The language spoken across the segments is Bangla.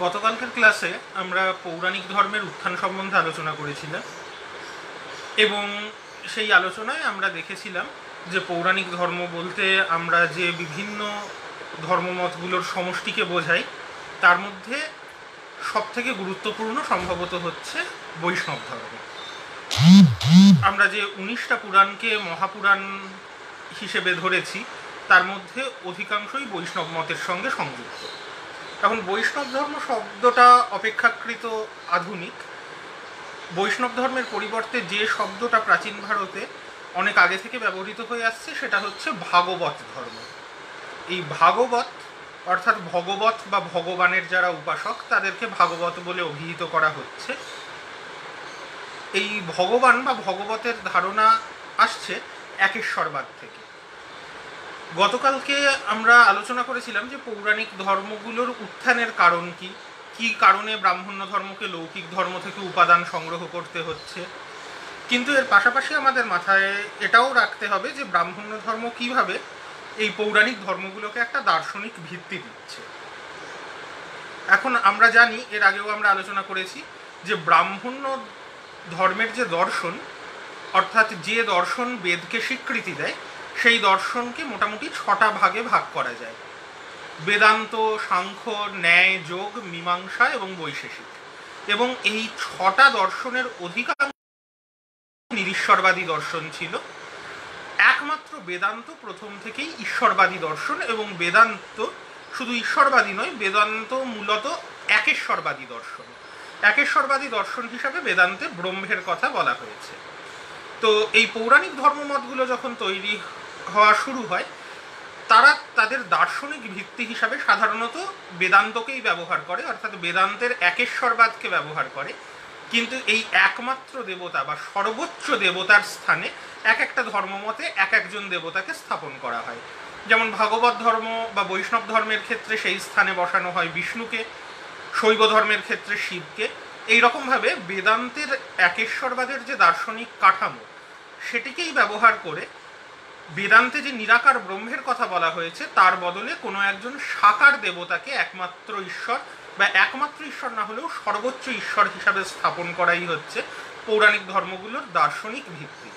গতকালকের ক্লাসে আমরা পৌরাণিক ধর্মের উত্থান সম্বন্ধে আলোচনা করেছিলাম এবং সেই আলোচনায় আমরা দেখেছিলাম যে পৌরাণিক ধর্ম বলতে আমরা যে বিভিন্ন ধর্মমতগুলোর সমষ্টিকে বোঝাই তার মধ্যে সবথেকে গুরুত্বপূর্ণ সম্ভবত হচ্ছে বৈষ্ণব ধর্ম। আমরা যে 19টা পুরাণকে মহাপুরাণ হিসেবে ধরেছি তার মধ্যে অধিকাংশই বৈষ্ণব মতের সঙ্গে সংযুক্ত। এখন বৈষ্ণব ধর্ম শব্দটা অপেক্ষাকৃত আধুনিক। বৈষ্ণব ধর্মের পরিবর্তে যে শব্দটা প্রাচীন ভারতে অনেক আগে থেকে ব্যবহৃত হয়ে আসছে সেটা হচ্ছে ভাগবত ধর্ম। এই ভাগবত অর্থাৎ ভগবত বা ভগবানের যারা উপাসক তাদেরকে ভাগবত বলে অভিহিত করা হচ্ছে। এই ভগবান বা ভগবতের ধারণা আসছে একেশ্বরবাদ থেকে। গতকালকে আমরা আলোচনা করেছিলাম যে পৌরাণিক ধর্মগুলোর উত্থানের কারণ কি, কি কারণে ব্রাহ্মণ্য ধর্মকে লৌকিক ধর্ম থেকে উপাদান সংগ্রহ করতে হচ্ছে। কিন্তু এর পাশাপাশি আমাদের মাথায় এটাও রাখতে হবে যে ব্রাহ্মণ্য ধর্ম কিভাবে এই পৌরাণিক ধর্মগুলোকে একটা দার্শনিক ভিত্তি দিচ্ছে। এখন আমরা জানি, এর আগেও আমরা আলোচনা করেছি, যে ব্রাহ্মণ্য ধর্মের যে দর্শন, অর্থাৎ যে দর্শন বেদকে স্বীকৃতি দেয়, সেই দর্শনকে মোটামুটি 6টা ভাগে ভাগ করা যায়: বেদান্ত, সাংখ্য, ন্যায়, যোগ, মীমাংসা এবং বৈশেষিক। এবং এই 6টা দর্শনের অধিকাংশ নিরীশ্বরবাদী দর্শন ছিল। একমাত্র বেদান্ত প্রথম থেকেই ঈশ্বরবাদী দর্শন, এবং বেদান্ত শুধু ঈশ্বরবাদী নয়, বেদান্ত মূলত একেশ্বরবাদী দর্শন। একেশ্বরবাদী দর্শন হিসাবে বেদান্তে ব্রহ্মের কথা বলা হয়েছে। তো এই পৌরাণিক ধর্মমতগুলো যখন তৈরি হওয়া শুরু হয়, তারা তাদের দার্শনিক ভিত্তি হিসাবে সাধারণত বেদান্তকেই ব্যবহার করে, অর্থাৎ বেদান্তের একেশ্বরবাদকে ব্যবহার করে। কিন্তু এই একমাত্র দেবতা বা সর্বোচ্চ দেবতার স্থানে এক একটা ধর্মমতে এক একজন দেবতাকে স্থাপন করা হয়। যেমন ভাগবত ধর্ম বা বৈষ্ণব ধর্মের ক্ষেত্রে সেই স্থানে বসানো হয় বিষ্ণুকে, শৈব ধর্মের ক্ষেত্রে শিবকে। এইরকমভাবে বেদান্তের একেশ্বরবাদের যে দার্শনিক কাঠামো, সেটিকেই ব্যবহার করে বেদান্তে যে নিরাকার ব্রহ্মের কথা বলা হয়েছে তার বদলে কোনো একজন সাকার দেবতাকে একমাত্র ঈশ্বর বা একমাত্র ঈশ্বর না হলেও সর্বোচ্চ ঈশ্বর হিসাবে স্থাপন করাই হচ্ছে পৌরাণিক ধর্মগুলোর দার্শনিক ভিত্তি।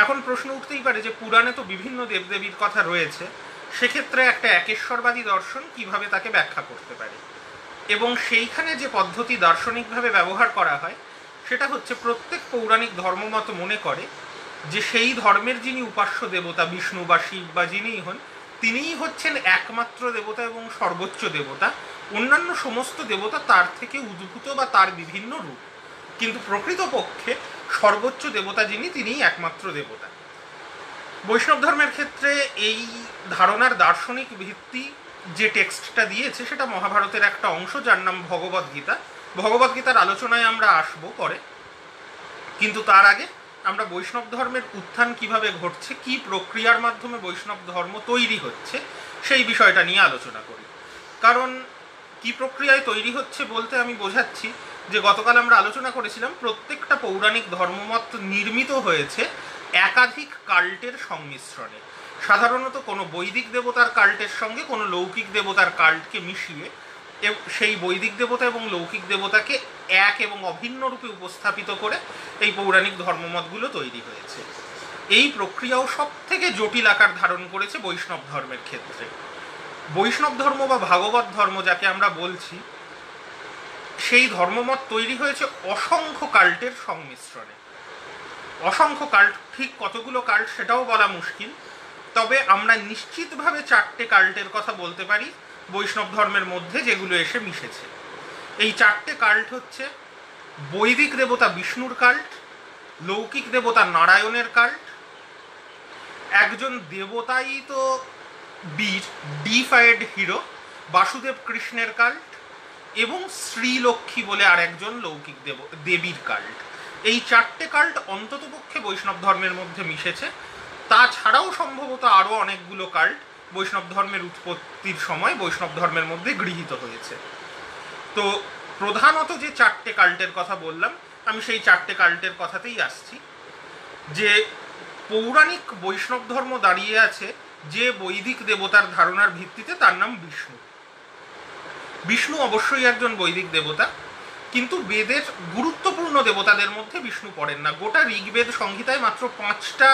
এখন প্রশ্ন উঠতেই পারে যে পুরাণে তো বিভিন্ন দেবদেবীর কথা রয়েছে, সেক্ষেত্রে একটা একেশ্বরবাদী দর্শন কিভাবে তাকে ব্যাখ্যা করতে পারে। এবং সেইখানে যে পদ্ধতি দার্শনিকভাবে ব্যবহার করা হয় সেটা হচ্ছে, প্রত্যেক পৌরাণিক ধর্মমত মনে করে যে সেই ধর্মের যিনি উপাস্য দেবতা, বিষ্ণু বা শিব বা যিনিই হন, তিনিই হচ্ছেন একমাত্র দেবতা এবং সর্বোচ্চ দেবতা। অন্যান্য সমস্ত দেবতা তার থেকে উদ্ভূত বা তার বিভিন্ন রূপ, কিন্তু প্রকৃতপক্ষে সর্বোচ্চ দেবতা যিনি, তিনিই একমাত্র দেবতা। বৈষ্ণব ধর্মের ক্ষেত্রে এই ধারণার দার্শনিক ভিত্তি যে টেক্সটটা দিয়েছে সেটা মহাভারতের একটা অংশ, যার নাম ভগবদ্গীতা। ভগবদ্গীতার আলোচনায় আমরা আসবো পরে, কিন্তু তার আগে আমরা বৈষ্ণব ধর্মের উত্থান কিভাবে ঘটছে, কি প্রক্রিয়ার মাধ্যমে বৈষ্ণব ধর্ম তৈরি হচ্ছে, সেই বিষয়টা নিয়ে আলোচনা করি। কারণ কি প্রক্রিয়ায় তৈরি হচ্ছে বলতে আমি বোঝাচ্ছি যে গতকাল আমরা আলোচনা করেছিলাম প্রত্যেকটা পৌরাণিক ধর্মমত নির্মিত হয়েছে একাধিক কাল্টের সংমিশ্রণে। সাধারণত কোনো বৈদিক দেবতার কাল্টের সঙ্গে কোনো লৌকিক দেবতার কাল্টকে মিশিয়ে সেই বৈদিক দেবতা এবং লৌকিক দেবতাকে এক এবং অভিন্ন রূপে উপস্থাপিত করে এই পৌরাণিক ধর্মমতগুলো তৈরি হয়েছে। এই প্রক্রিয়াও সব থেকে জটিল আকার ধারণ করেছে বৈষ্ণব ধর্মের ক্ষেত্রে। বৈষ্ণব ধর্ম বা ভাগবত ধর্ম যাকে আমরা বলছি, সেই ধর্মমত তৈরি হয়েছে অসংখ্য কাল্টের সংমিশ্রণে। অসংখ্য কাল্ট, ঠিক কতগুলো কাল্ট সেটাও বলা মুশকিল, তবে আমরা নিশ্চিতভাবে 4টে কাল্টের কথা বলতে পারি বৈষ্ণব ধর্মের মধ্যে যেগুলো এসে মিশেছে। এই 4টে কাল্ট হচ্ছে বৈদিক দেবতা বিষ্ণুর কাল্ট, লৌকিক দেবতা নারায়ণের কাল্ট, একজন দেবতাই তো বীর, ডিফাইড হিরো বাসুদেব কৃষ্ণের কাল্ট, এবং শ্রীলক্ষ্মী বলে আর একজন লৌকিক দেবীর কাল্ট। এই 4টে কাল্ট অন্ততপক্ষে বৈষ্ণব ধর্মের মধ্যে মিশেছে। তাছাড়াও সম্ভবত আরও অনেকগুলো কাল্ট বৈষ্ণব ধর্মের উৎপত্তির সময় বৈষ্ণব ধর্মের মধ্যে গৃহীত হয়েছে। তো প্রধানত যে 4টে কাল্টের কথা বললাম, আমি সেই 4টে কাল্টের কথাতেই আসছি। যে পৌরাণিক বৈষ্ণব ধর্ম দাঁড়িয়ে আছে যে বৈদিক দেবতার ধারণার ভিত্তিতে, তার নাম বিষ্ণু। বিষ্ণু অবশ্যই একজন বৈদিক দেবতা, কিন্তু বেদের গুরুত্বপূর্ণ দেবতাদের মধ্যে বিষ্ণু পড়েন না। গোটা ঋগ্বেদ সংহিতায় মাত্র 5টা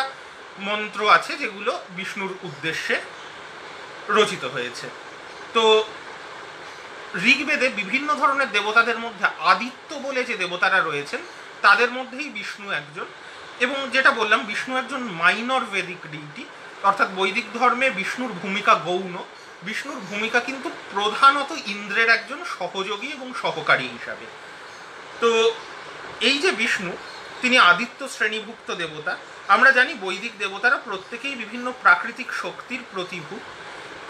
মন্ত্র আছে যেগুলো বিষ্ণুর উদ্দেশ্যে রচিত হয়েছে। তো ঋগ্বেদে বিভিন্ন ধরনের দেবতাদের মধ্যে আদিত্য বলে যে দেবতারা রয়েছেন তাদের মধ্যেই বিষ্ণু একজন। এবং যেটা বললাম, বিষ্ণু একজন মাইনর ভেদিক ডিইটি, অর্থাৎ বৈদিক ধর্মে বিষ্ণুর ভূমিকা গৌণ। বিষ্ণুর ভূমিকা কিন্তু প্রধানত ইন্দ্রের একজন সহযোগী এবং সহকারী হিসাবে। তো এই যে বিষ্ণু, তিনি আদিত্য শ্রেণীভুক্ত দেবতা। আমরা জানি বৈদিক দেবতারা প্রত্যেকেই বিভিন্ন প্রাকৃতিক শক্তির প্রতিভূ,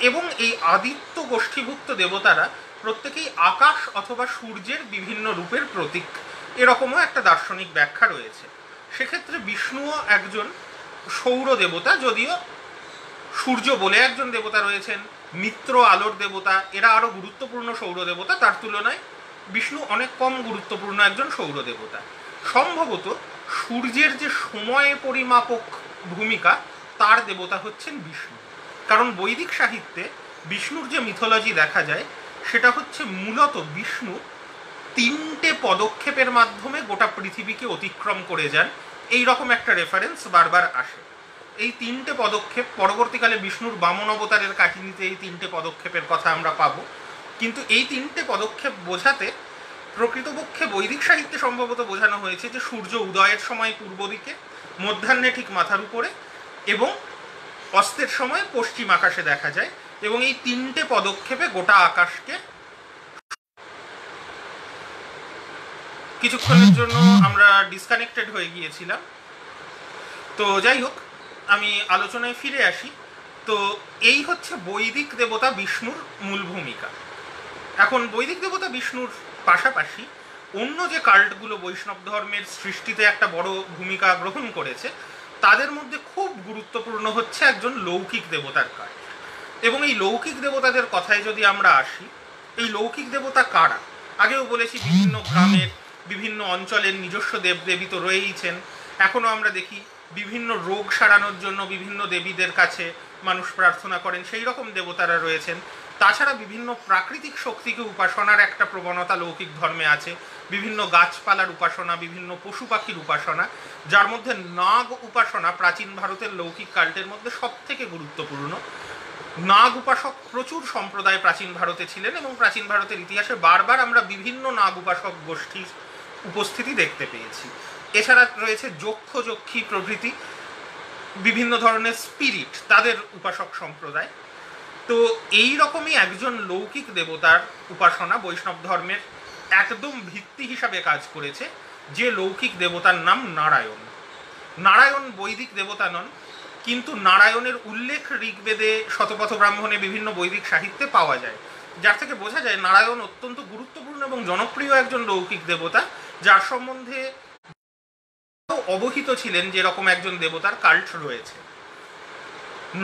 এবং এই আদিত্য গোষ্ঠীভুক্ত দেবতারা প্রত্যেকেই আকাশ অথবা সূর্যের বিভিন্ন রূপের প্রতীক, এরকমও একটা দার্শনিক ব্যাখ্যা রয়েছে। সেক্ষেত্রে বিষ্ণুও একজন সৌর দেবতা, যদিও সূর্য বলে একজন দেবতা রয়েছেন, মিত্র আলোর দেবতা, এরা আরও গুরুত্বপূর্ণ সৌর দেবতা। তার তুলনায় বিষ্ণু অনেক কম গুরুত্বপূর্ণ একজন সৌর দেবতা। সম্ভবত সূর্যের যে সময় পরিমাপক ভূমিকা, তার দেবতা হচ্ছেন বিষ্ণু। কারণ বৈদিক সাহিত্যে বিষ্ণুর যে মিথোলজি দেখা যায় সেটা হচ্ছে মূলত বিষ্ণু 3টে পদক্ষেপের মাধ্যমে গোটা পৃথিবীকে অতিক্রম করে যান, এই রকম একটা রেফারেন্স বারবার আসে। এই 3টে পদক্ষেপ পরবর্তীকালে বিষ্ণুর বামন অবতারের কাহিনীতে এই 3টে পদক্ষেপের কথা আমরা পাবো। কিন্তু এই 3টে পদক্ষেপ বোঝাতে প্রকৃতপক্ষে বৈদিক সাহিত্যে সম্ভবত বোঝানো হয়েছে যে সূর্য উদয়ের সময় পূর্ব দিকে, মধ্যাহ্নে ঠিক মাথার উপরে, এবং অস্তের সময় পশ্চিম আকাশে দেখা যায়। এবং এই 3টে পদক্ষেপে গোটা আকাশকে কিছুক্ষণের জন্য আমরা ডিসকানেক্টেড হয়ে গিয়েছিলাম। তো যাই হোক, আমি আলোচনায় ফিরে আসি। তো এই হচ্ছে বৈদিক দেবতা বিষ্ণুর মূল ভূমিকা। এখন বৈদিক দেবতা বিষ্ণুর পাশাপাশি অন্য যে কাল্টগুলো বৈষ্ণব ধর্মের সৃষ্টিতে একটা বড় ভূমিকা গ্রহণ করেছে, তাদের মধ্যে খুব গুরুত্বপূর্ণ হচ্ছে একজন লৌকিক দেবতার কাল্ট। এবং এই লৌকিক দেবতাদের কথায় যদি আমরা আসি, এই লৌকিক দেবতা কারা? আগেও বলেছি বিভিন্ন গ্রামের বিভিন্ন অঞ্চলের নিজস্ব দেবদেবী তো রয়েইছেন। এখনও আমরা দেখি বিভিন্ন রোগ সারানোর জন্য বিভিন্ন দেবীদের কাছে মানুষ প্রার্থনা করেন, সেই রকম দেবতারা রয়েছেন। তাছাড়া বিভিন্ন প্রাকৃতিক শক্তিকে উপাসনার একটা প্রবণতা লৌকিক ধর্মে আছে। বিভিন্ন গাছপালার উপাসনা, বিভিন্ন পশু পাখির উপাসনা, যার মধ্যে নাগ উপাসনা প্রাচীন ভারতের লৌকিক কাল্টের মধ্যে সব থেকে গুরুত্বপূর্ণ। নাগ উপাসক প্রচুর সম্প্রদায় প্রাচীন ভারতে ছিলেন, এবং প্রাচীন ভারতের ইতিহাসে বারবার আমরা বিভিন্ন নাগ উপাসক গোষ্ঠীর উপস্থিতি দেখতে পেয়েছি। এছাড়া রয়েছে যক্ষ যক্ষী প্রভৃতি বিভিন্ন ধরনের স্পিরিট, তাদের উপাসক সম্প্রদায়। তো এই রকমই একজন লৌকিক দেবতার উপাসনা বৈষ্ণব ধর্মের একদম ভিত্তি হিসাবে কাজ করেছে, যে লৌকিক দেবতার নাম নারায়ণ। নারায়ণ বৈদিক দেবতা নন, কিন্তু নারায়ণের উল্লেখ ঋগ্বেদে, শতপথ ব্রাহ্মণে, বিভিন্ন বৈদিক সাহিত্যে পাওয়া যায়, যার থেকে বোঝা যায় নারায়ণ অত্যন্ত গুরুত্বপূর্ণ এবং জনপ্রিয় একজন লৌকিক দেবতা, যার সম্বন্ধে অবহিত ছিলেন যেরকম একজন দেবতার কাল্ট রয়েছে।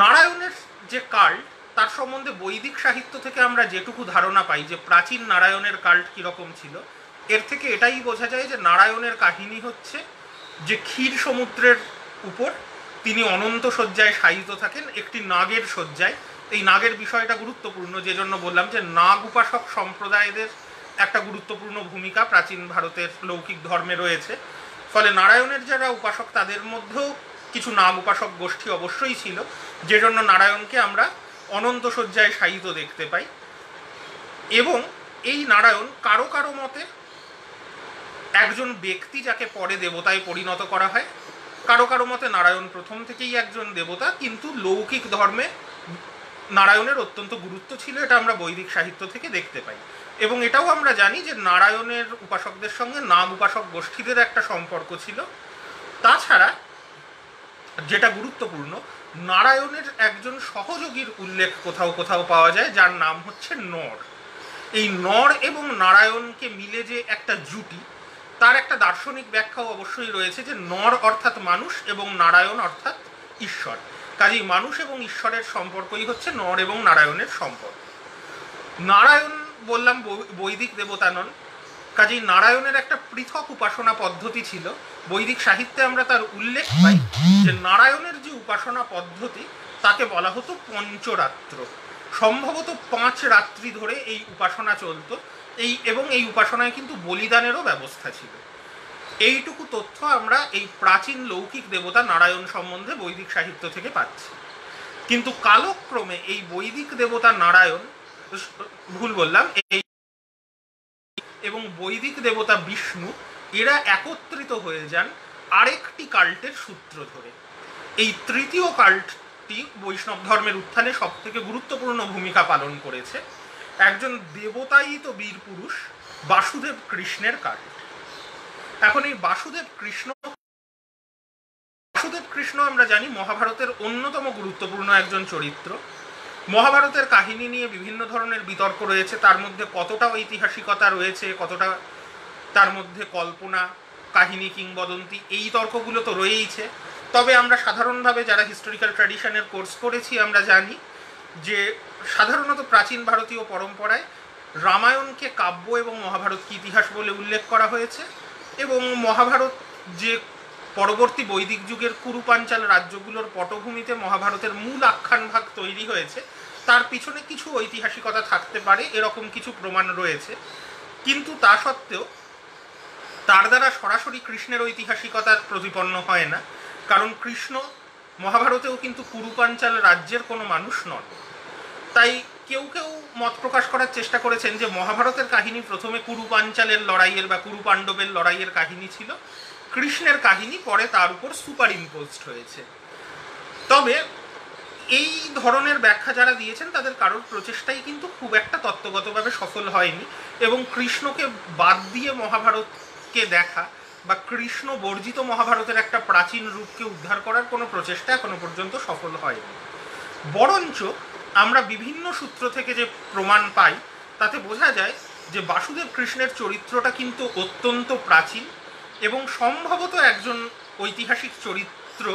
নারায়ণের যে কাল্ট, তার সম্বন্ধে বৈদিক সাহিত্য থেকে আমরা যেটুকু ধারণা পাই যে প্রাচীন নারায়ণের কাল্ট কীরকম ছিল, এর থেকে এটাই বোঝা যায় যে নারায়ণের কাহিনী হচ্ছে যে ক্ষীর সমুদ্রের উপর তিনি অনন্ত শয্যায় শায়িত থাকেন, একটি নাগের শয্যায়। এই নাগের বিষয়টা গুরুত্বপূর্ণ, যে জন্য বললাম যে নাগ উপাসক সম্প্রদায়দের একটা গুরুত্বপূর্ণ ভূমিকা প্রাচীন ভারতের লৌকিক ধর্মে রয়েছে। ফলে নারায়ণের যারা উপাসক তাদের মধ্যেও কিছু নাগ উপাসক গোষ্ঠী অবশ্যই ছিল, যে জন্য নারায়ণকে আমরা অনন্ত শয্যায় শায়িত দেখতে পাই। এবং এই নারায়ণ কারো কারো মতে একজন ব্যক্তি যাকে পরে দেবতায় পরিণত করা হয়, কারো কারো মতে নারায়ণ প্রথম থেকেই একজন দেবতা, কিন্তু লৌকিক ধর্মে নারায়ণের অত্যন্ত গুরুত্ব ছিল, এটা আমরা বৈদিক সাহিত্য থেকে দেখতে পাই। এবং এটাও আমরা জানি যে নারায়ণের উপাসকদের সঙ্গে নাগ উপাসক গোষ্ঠীদের একটা সম্পর্ক ছিল। তাছাড়া যেটা গুরুত্বপূর্ণ, নারায়ণের একজন সহযোগীর উল্লেখ কোথাও কোথাও পাওয়া যায়, যার নাম হচ্ছে নর। এই নর এবং নারায়ণকে মিলে যে একটা জুটি, তার একটা দার্শনিক ব্যাখ্যাও অবশ্যই রয়েছে, যে নর অর্থাৎ মানুষ এবং নারায়ণ অর্থাৎ ঈশ্বর। কাজেই মানুষ এবং ঈশ্বরের সম্পর্কই হচ্ছে নর এবং নারায়ণের সম্পর্ক। নারায়ণ বললাম বৈদিক দেবতা নন, কাজেই নারায়ণের একটা পৃথক উপাসনা পদ্ধতি ছিল। বৈদিক সাহিত্যে আমরা তার উল্লেখ পাই যে নারায়ণের যে উপাসনা পদ্ধতি, তাকে বলা হতো পঞ্চরাত্র। সম্ভবত 5 রাত্রি ধরে এই উপাসনা চলত, এবং এই উপাসনায় কিন্তু বলিদানেরও ব্যবস্থা ছিল। এইটুকু তথ্য আমরা এই প্রাচীন লৌকিক দেবতা নারায়ণ সম্বন্ধে বৈদিক সাহিত্য থেকে পাচ্ছি। কিন্তু কালক্রমে এই বৈদিক দেবতা নারায়ণ, ভুল বললাম, এই এবং বৈদিক দেবতা বিষ্ণু, এরা একত্রিত হয়ে যান আরেকটি কাল্টের সূত্র ধরে। এই তৃতীয় কাল্টটি বৈষ্ণব ধর্মের উত্থানে সব থেকে গুরুত্বপূর্ণ ভূমিকা পালন করেছে। একজন দেবতায়িত বীর পুরুষ বাসুদেব কৃষ্ণের কাল্ট। এখন এই বাসুদেব কৃষ্ণ আমরা জানি মহাভারতের অন্যতম গুরুত্বপূর্ণ একজন চরিত্র। মহাভারতের কাহিনী নিয়ে বিভিন্ন ধরনের বিতর্ক রয়েছে, তার মধ্যে কতটা ঐতিহাসিকতা রয়েছে, কতটা তার মধ্যে কল্পনা, কাহিনী, কিংবদন্তি, এই তর্কগুলো তো রয়েইছে। তবে আমরা সাধারণভাবে যারা হিস্টোরিক্যাল ট্র্যাডিশনের কোর্স করেছি আমরা জানি যে সাধারণত প্রাচীন ভারতীয় পরম্পরায় রামায়ণকে কাব্য এবং মহাভারতকে ইতিহাস বলে উল্লেখ করা হয়েছে, এবং মহাভারত যে পরবর্তী বৈদিক যুগের কুরুপাঞ্চাল রাজ্যগুলোর পটভূমিতে মহাভারতের মূল আখ্যান ভাগ তৈরি হয়েছে, তার পিছনে কিছু ঐতিহাসিকতা থাকতে পারে, এরকম কিছু প্রমাণ রয়েছে। কিন্তু তা সত্ত্বেও তার দ্বারা সরাসরি কৃষ্ণের ঐতিহাসিকতার প্রতিপন্ন হয় না, কারণ কৃষ্ণ মহাভারতেও কিন্তু কুরুপাঞ্চাল রাজ্যের কোনো মানুষ নন। তাই কেউ কেউ মত প্রকাশ করার চেষ্টা করেছেন যে মহাভারতের কাহিনী প্রথমে কুরুপাঞ্চালের লড়াইয়ের বা কুরু পাণ্ডবের লড়াইয়ের কাহিনী ছিল, কৃষ্ণের কাহিনী পরে তার উপর সুপার ইম্পোজড হয়েছে। তবে এই ধরনের ব্যাখ্যা যারা দিয়েছেন তাদের কারোর প্রচেষ্টাই কিন্তু খুব একটা তত্ত্বগতভাবে সফল হয়নি, এবং কৃষ্ণকে বাদ দিয়ে মহাভারতকে দেখা বা কৃষ্ণ বর্জিত মহাভারতের একটা প্রাচীন রূপকে উদ্ধার করার কোনো প্রচেষ্টা এখনো পর্যন্ত সফল হয়নি। বরঞ্চ আমরা বিভিন্ন সূত্র থেকে যে প্রমাণ পাই তাতে বোঝা যায় যে বাসুদেব কৃষ্ণের চরিত্রটা কিন্তু অত্যন্ত প্রাচীন, এবং সম্ভবত একজন ঐতিহাসিক চরিত্র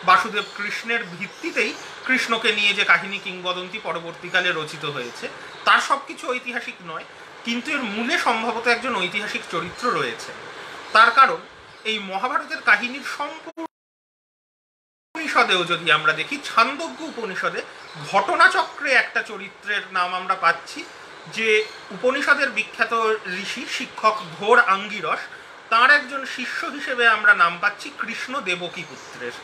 বাসুদেব কৃষ্ণের ভিত্তিতেই কৃষ্ণকে নিয়ে যে কাহিনী কিংবদন্তি পরবর্তীকালে রচিত হয়েছে তার সব কিছু ঐতিহাসিক নয়, কিন্তু এর মূলে সম্ভবত একজন ঐতিহাসিক চরিত্র রয়েছে। তার কারণ এই মহাভারতের কাহিনীর সম্পূর্ণ উপনিষদেও যদি আমরা দেখি, ছান্দোগ্য উপনিষদে ঘটনাচক্রে একটা চরিত্রের নাম আমরা পাচ্ছি, যে উপনিষদের বিখ্যাত ঋষি শিক্ষক ঘোর আঙ্গিরস, তার একজন শিষ্য হিসেবে আমরা নাম পাচ্ছি কৃষ্ণ দেবকী পুত্রের।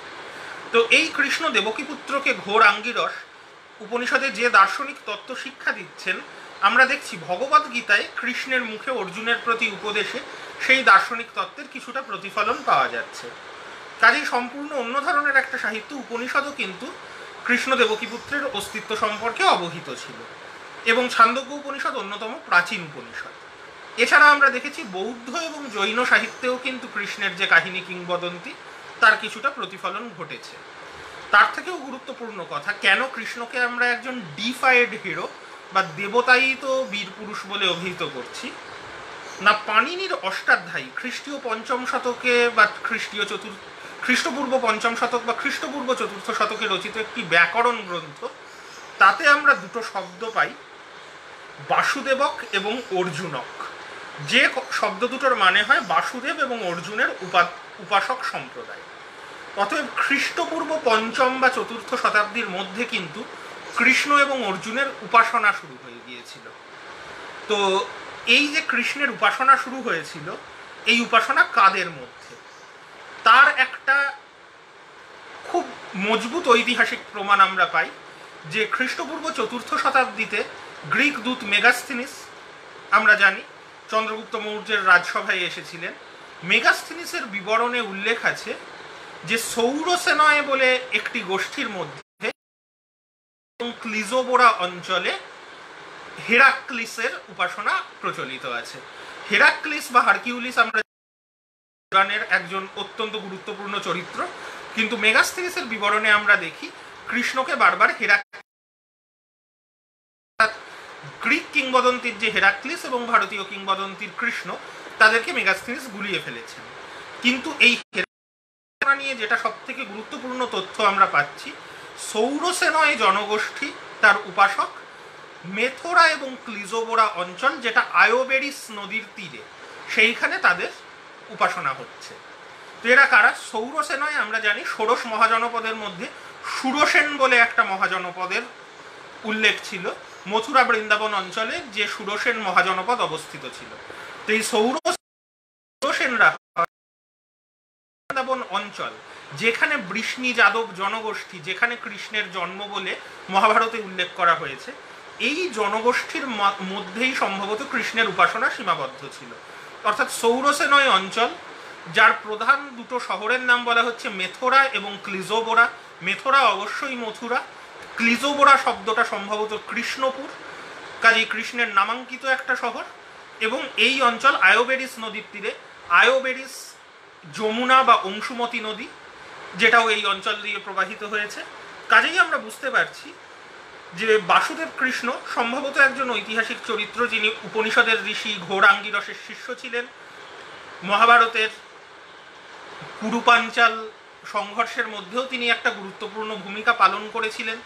তো এই কৃষ্ণ দেবকী পুত্রকে ঘোর আঙ্গিরস উপনিষদে যে দার্শনিক তত্ত্ব শিক্ষা দিচ্ছেন, আমরা দেখছি ভগবদ গীতায় কৃষ্ণের মুখে অর্জুনের প্রতি উপদেশে সেই দার্শনিক তত্ত্বের কিছুটা প্রতিফলন পাওয়া যাচ্ছে। কাজেই সম্পূর্ণ অন্য ধরনের একটা সাহিত্য উপনিষদও কিন্তু কৃষ্ণ দেবকী পুত্রের অস্তিত্ব সম্পর্কে অবহিত ছিল, এবং ছান্দোগ্য উপনিষদ অন্যতম প্রাচীন উপনিষদ। এছাড়া আমরা দেখেছি বৌদ্ধ এবং জৈন সাহিত্যেও কিন্তু কৃষ্ণের যে কাহিনী কিংবদন্তি তার কিছুটা প্রতিফলন ঘটেছে। তার থেকেও গুরুত্বপূর্ণ কথা, কেন কৃষ্ণকে আমরা একজন ডিফাইড হিরো বা দেবতায়িত বীর পুরুষ বলে অভিহিত করছি না, পাণিনির অষ্টাধ্যায়ী খ্রিস্টীয় পঞ্চম শতকে বা খ্রিস্টপূর্ব পঞ্চম শতক বা খ্রিস্টপূর্ব চতুর্থ শতকে রচিত একটি ব্যাকরণ গ্রন্থ, তাতে আমরা দুটো শব্দ পাই, বাসুদেবক এবং অর্জুনক, যে শব্দ দুটোর মানে হয় বাসুদেব এবং অর্জুনের উপাসক সম্প্রদায়। অতএব খ্রিস্টপূর্ব পঞ্চম বা চতুর্থ শতাব্দীর মধ্যে কিন্তু কৃষ্ণ এবং অর্জুনের উপাসনা শুরু হয়ে গিয়েছিল। তো এই যে কৃষ্ণের উপাসনা শুরু হয়েছিল, এই উপাসনা কাদের মধ্যে, তার একটা খুব মজবুত ঐতিহাসিক প্রমাণ আমরা পাই, যে খ্রিস্টপূর্ব চতুর্থ শতাব্দীতে গ্রিক দূত মেগাস্থিনিস, আমরা জানি চন্দ্রগুপ্ত মৌর্যের রাজসভায় এসেছিলেন। মেগাস্থিনিসের বিবরণে উল্লেখ আছে যে সৌরসেনয় বলে একটি গোষ্ঠীর মধ্যে ক্লিজোবোরা অঞ্চলে হেরাক্লিসের উপাসনা প্রচলিত আছে। হেরাক্লিস বা হারকিউলিস আমরা পুরাণের একজন অত্যন্ত গুরুত্বপূর্ণ চরিত্র, কিন্তু মেগাস্থিনিসের বিবরণে আমরা দেখি কৃষ্ণকে বারবার গ্রিক কিংবদন্তির যে হেরাক্লিস এবং ভারতীয় কিংবদন্তির কৃষ্ণ, তাদেরকে মেগাস্থিনিস গুলিয়ে ফেলেছেন। কিন্তু এই হেরাক্লিস নিয়ে যেটা সব থেকে গুরুত্বপূর্ণ তথ্য আমরা পাচ্ছি, সৌরসেনয় জনগোষ্ঠী তার উপাসক মেথোরা এবং ক্লিজোবোরা অঞ্চল, যেটা আয়োবেরিস নদীর তীরে, সেইখানে তাদের উপাসনা হচ্ছে। তো এরা কারা? সৌরসেনয় আমরা জানি ষোড়শ মহাজনপদের মধ্যে সুরসেন বলে একটা মহাজনপদের উল্লেখ ছিল মথুরা বৃন্দাবন অঞ্চলে যে সুরসেন মহাজনপদ অবস্থিত ছিল। তো এই সুরসেনরা বৃন্দাবন অঞ্চল, যেখানে বৃষ্ণি যাদব জনগোষ্ঠী, যেখানে কৃষ্ণের জন্ম বলে মহাভারতে উল্লেখ করা হয়েছে, এই জনগোষ্ঠীর মধ্যেই সম্ভবত কৃষ্ণের উপাসনা সীমাবদ্ধ ছিল। অর্থাৎ সৌরসেনয় অঞ্চল, যার প্রধান দুটো শহরের নাম বলা হচ্ছে মেথোরা এবং ক্লিজোবোরা। মেথোরা অবশ্যই মথুরা, ক্লিজোবোরা শব্দটা সম্ভবত কৃষ্ণপুর, কাজেই কৃষ্ণের নামাঙ্কিত একটা শহর। এবং এই অঞ্চল আয়োবেরিস নদীর তীরে, আয়োবেরিস যমুনা বা অংশুমতি নদী, যেটাও এই অঞ্চল দিয়ে প্রবাহিত হয়েছে। কাজেই আমরা বুঝতে পারছি যে বাসুদেব কৃষ্ণ সম্ভবত একজন ঐতিহাসিক চরিত্র, যিনি উপনিষদের ঋষি ঘোর আঙ্গিরসের শিষ্য ছিলেন। মহাভারতের কুরুপাঞ্চাল সংঘর্ষের মধ্যেও তিনি একটা গুরুত্বপূর্ণ ভূমিকা পালন করেছিলেন,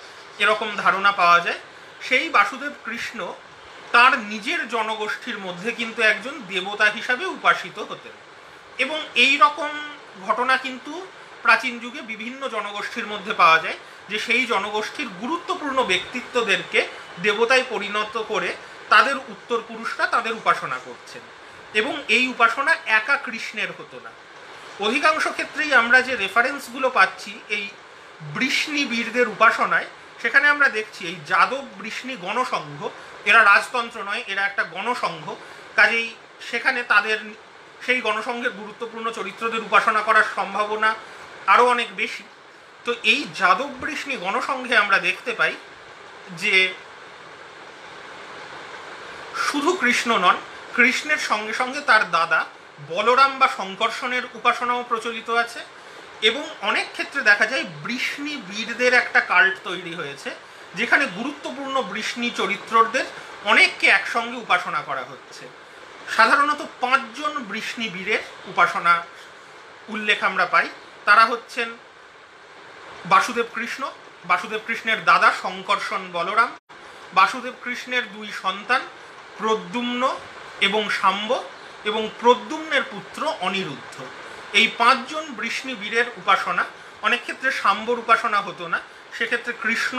এরকম ধারণা পাওয়া যায়। সেই বাসুদেব কৃষ্ণ তার নিজের জনগোষ্ঠীর মধ্যে কিন্তু একজন দেবতা হিসাবে উপাসিত হতেন। এবং এই রকম ঘটনা কিন্তু প্রাচীন যুগে বিভিন্ন জনগোষ্ঠীর মধ্যে পাওয়া যায়, যে সেই জনগোষ্ঠীর গুরুত্বপূর্ণ ব্যক্তিত্বদেরকে দেবতায় পরিণত করে তাদের উত্তর পুরুষরা তাদের উপাসনা করছেন। এবং এই উপাসনা একা কৃষ্ণের হতো না। অধিকাংশ ক্ষেত্রেই আমরা যে রেফারেন্সগুলো পাচ্ছি এই বৃষ্ণি বীরদের উপাসনায়, সেখানে আমরা দেখছি এই যাদব বৃষ্ণি গণসংঘ, এরা রাজতন্ত্র নয়, এরা একটা গণসংঘ। কাজেই সেখানে তাদের সেই গণসংঘের গুরুত্বপূর্ণ চরিত্রদের উপাসনা করার সম্ভাবনা আরও অনেক বেশি। তো এই যাদব বৃষ্ণি গণসংঘে আমরা দেখতে পাই যে শুধু কৃষ্ণ নন, কৃষ্ণের সঙ্গে সঙ্গে তার দাদা বলরাম বা শঙ্কর্ষণের উপাসনাও প্রচলিত আছে। এবং অনেক ক্ষেত্রে দেখা যায় বৃষ্ণি বীরদের একটা কাল্ট তৈরি হয়েছে, যেখানে গুরুত্বপূর্ণ বৃষ্ণি চরিত্রদের অনেককে একসঙ্গে উপাসনা করা হচ্ছে। সাধারণত 5 জন বৃষ্ণি বীরের উপাসনা উল্লেখ আমরা পাই। তারা হচ্ছেন বাসুদেব কৃষ্ণ, বাসুদেব কৃষ্ণের দাদা শঙ্কর্ষণ বলরাম, বাসুদেব কৃষ্ণের 2 সন্তান প্রদ্যুম্ন এবং শাম্ব, এবং প্রদ্যুম্নের পুত্র অনিরুদ্ধ। এই 5 জন বৃষ্ণি বীরের উপাসনা, অনেক ক্ষেত্রে শাম্বর উপাসনা হতো না, সেক্ষেত্রে কৃষ্ণ,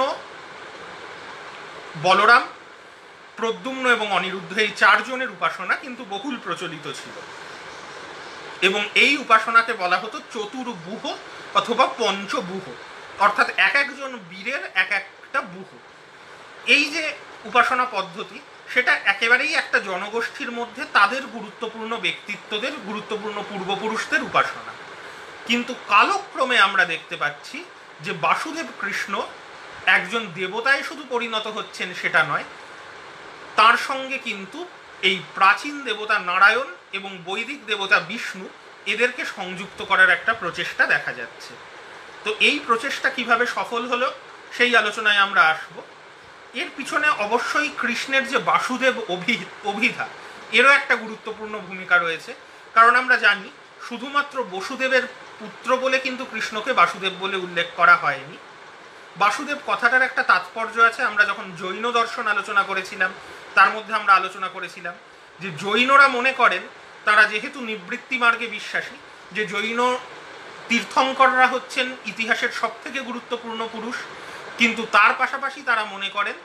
বলরাম, প্রদ্যুম্ন এবং অনিরুদ্ধ, এই 4 জনের উপাসনা কিন্তু বহুল প্রচলিত ছিল। এবং এই উপাসনাকে বলা হতো চতুর্বুহ অথবা পঞ্চবুহ, অর্থাৎ এক একজন বীরের এক একটা বুহ। এই যে উপাসনা পদ্ধতি, সেটা একেবারেই একটা জনগোষ্ঠীর মধ্যে তাদের গুরুত্বপূর্ণ ব্যক্তিত্বদের, গুরুত্বপূর্ণ পূর্বপুরুষদের উপাসনা। কিন্তু কালক্রমে আমরা দেখতে পাচ্ছি যে বাসুদেব কৃষ্ণ একজন দেবতায় শুধু পরিণত হচ্ছেন সেটা নয়, তার সঙ্গে কিন্তু এই প্রাচীন দেবতা নারায়ণ এবং বৈদিক দেবতা বিষ্ণু, এদেরকে সংযুক্ত করার একটা প্রচেষ্টা দেখা যাচ্ছে। তো এই প্রচেষ্টা কিভাবে সফল হলো সেই আলোচনায় আমরা আসব। এর পিছনে অবশ্যই কৃষ্ণের যে বাসুদেব অভিধা, এরও একটা গুরুত্বপূর্ণ ভূমিকা রয়েছে। কারণ আমরা জানি শুধুমাত্র বসুদেবের পুত্র বলে কিন্তু কৃষ্ণকে বাসুদেব বলে উল্লেখ করা হয়নি। বাসুদেব কথাটার একটা তাৎপর্য আছে। আমরা যখন জৈন দর্শন আলোচনা করেছিলাম, তার মধ্যে আমরা আলোচনা করেছিলাম যে জৈনরা মনে করেন, তারা যেহেতু নিবৃত্তি মার্গে বিশ্বাসী, যে জৈন তীর্থঙ্কররা হচ্ছেন ইতিহাসের সবথেকে গুরুত্বপূর্ণ পুরুষ, কিন্তু তার পাশাপাশি তারা মনে করেন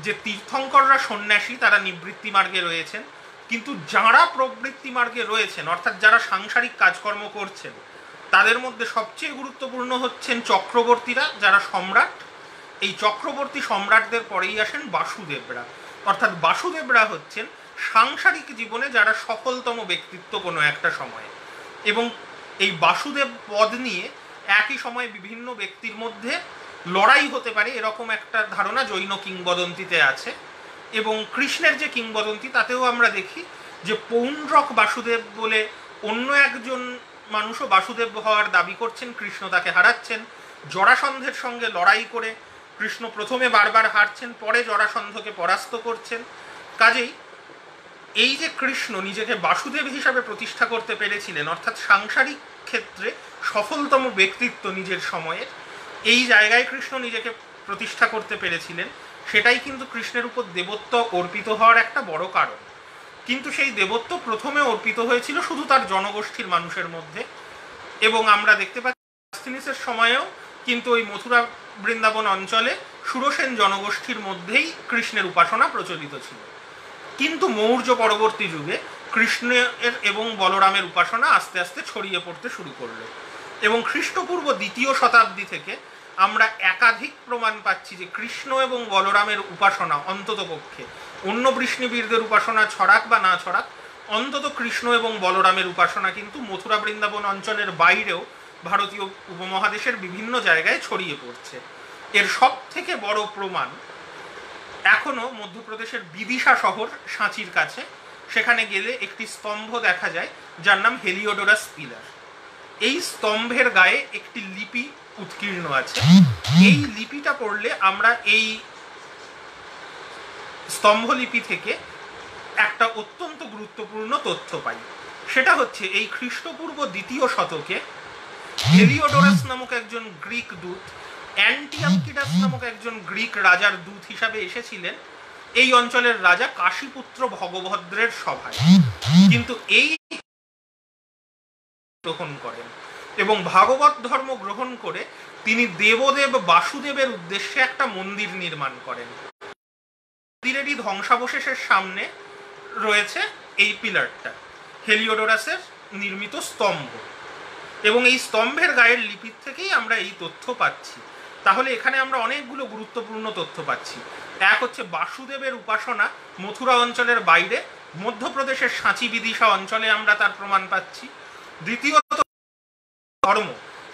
যে তীর্থঙ্কররা সন্ন্যাসী, তারা নিবৃত্তি মার্গে রয়েছেন, কিন্তু যারা প্রবৃত্তি মার্গে রয়েছেন, অর্থাৎ যারা সাংসারিক কাজকর্ম করছেন, তাদের মধ্যে সবচেয়ে গুরুত্বপূর্ণ হচ্ছেন চক্রবর্তীরা, যারা সম্রাট। এই চক্রবর্তী সম্রাটদের পরেই আসেন বাসুদেবরা, অর্থাৎ বাসুদেবরা হচ্ছেন সাংসারিক জীবনে যারা সফলতম ব্যক্তিত্ব কোনো একটা সময়ে। এবং এই বাসুদেব পদ নিয়ে একই সময়ে বিভিন্ন ব্যক্তির মধ্যে লড়াই হতে পারে, এরকম একটা ধারণা জৈন কিংবদন্তিতে আছে। এবং কৃষ্ণের যে কিংবদন্তি, তাতেও আমরা দেখি যে পৌণ্ড্রক বাসুদেব বলে অন্য একজন মানুষও বাসুদেব হওয়ার দাবি করছেন, কৃষ্ণ তাকে হারাচ্ছেন। জরাসন্ধের সঙ্গে লড়াই করে কৃষ্ণ প্রথমে বারবার হারছেন, পরে জরাসন্ধকে পরাস্ত করছেন। কাজেই এই যে কৃষ্ণ নিজেকে বাসুদেব হিসাবে প্রতিষ্ঠা করতে পেরেছিলেন, অর্থাৎ সাংসারিক ক্ষেত্রে সফলতম ব্যক্তিত্ব নিজের সময়ের, এই জায়গায় কৃষ্ণ নিজেকে প্রতিষ্ঠা করতে পেরেছিলেন, সেটাই কিন্তু কৃষ্ণের উপর দেবত্ব অর্পিত হওয়ার একটা বড় কারণ। কিন্তু সেই দেবত্ব প্রথমে অর্পিত হয়েছিল শুধু তার জনগোষ্ঠীর মানুষের মধ্যে। এবং আমরা দেখতে পাচ্ছি সময়েও কিন্তু ওই মথুরা বৃন্দাবন অঞ্চলে সুরসেন জনগোষ্ঠীর মধ্যেই কৃষ্ণের উপাসনা প্রচলিত ছিল। কিন্তু মৌর্য পরবর্তী যুগে কৃষ্ণের এবং বলরামের উপাসনা আস্তে আস্তে ছড়িয়ে পড়তে শুরু করলো, এবং খ্রিস্টপূর্ব 2য় শতাব্দী থেকে আমরা একাধিক প্রমাণ পাচ্ছি যে কৃষ্ণ এবং বলরামের উপাসনা অন্ততপক্ষে অন্য বৃষ্ণিবীরদের উপাসনা ছড়াক বা না ছড়াক, অন্তত কৃষ্ণ এবং বলরামের উপাসনা কিন্তু মথুরা বৃন্দাবন অঞ্চলের বাইরেও ভারতীয় উপমহাদেশের বিভিন্ন জায়গায় ছড়িয়ে পড়ছে। এর সব থেকে বড় প্রমাণ এখনো মধ্যপ্রদেশের বিদিশা শহর সাঁচির কাছে, সেখানে গেলে একটি স্তম্ভ দেখা যায় যার নাম হেলিওডোরাস পিলার। এই স্তম্ভের গায়ে একটি লিপি উৎকীর্ণ আছে। এই লিপিটা পড়লে আমরা এই স্তম্ভলিপি থেকে একটা অত্যন্ত গুরুত্বপূর্ণ তথ্য পাই। সেটা হচ্ছে এই খ্রিস্টপূর্ব 2য় শতকে হেলিওডোরাস নামক একজন গ্রিক দূত অ্যান্টিয়ালকিডাস নামক একজন গ্রিক রাজার দূত হিসাবে এসেছিলেন এই অঞ্চলের রাজা কাশীপুত্র ভগভদ্রের সভায়। কিন্তু এই গ্রহণ করেন এবং ভাগবত ধর্ম গ্রহণ করে তিনি দেবদেব বাসুদেবের উদ্দেশ্যে একটা মন্দির নির্মাণ করেন। মন্দিরেরই ধ্বংসাবশেষের সামনে রয়েছে এই পিলারটা, হেলিওডোরাসের নির্মিত স্তম্ভ, এবং এই স্তম্ভের গায়ের লিপির থেকেই আমরা এই তথ্য পাচ্ছি। তাহলে এখানে আমরা অনেকগুলো গুরুত্বপূর্ণ তথ্য পাচ্ছি। এক হচ্ছে বাসুদেবের উপাসনা মথুরা অঞ্চলের বাইরে মধ্যপ্রদেশের সাঁচি বিদিশা অঞ্চলে আমরা তার প্রমাণ পাচ্ছি। দ্বিতীয়ত ধর্ম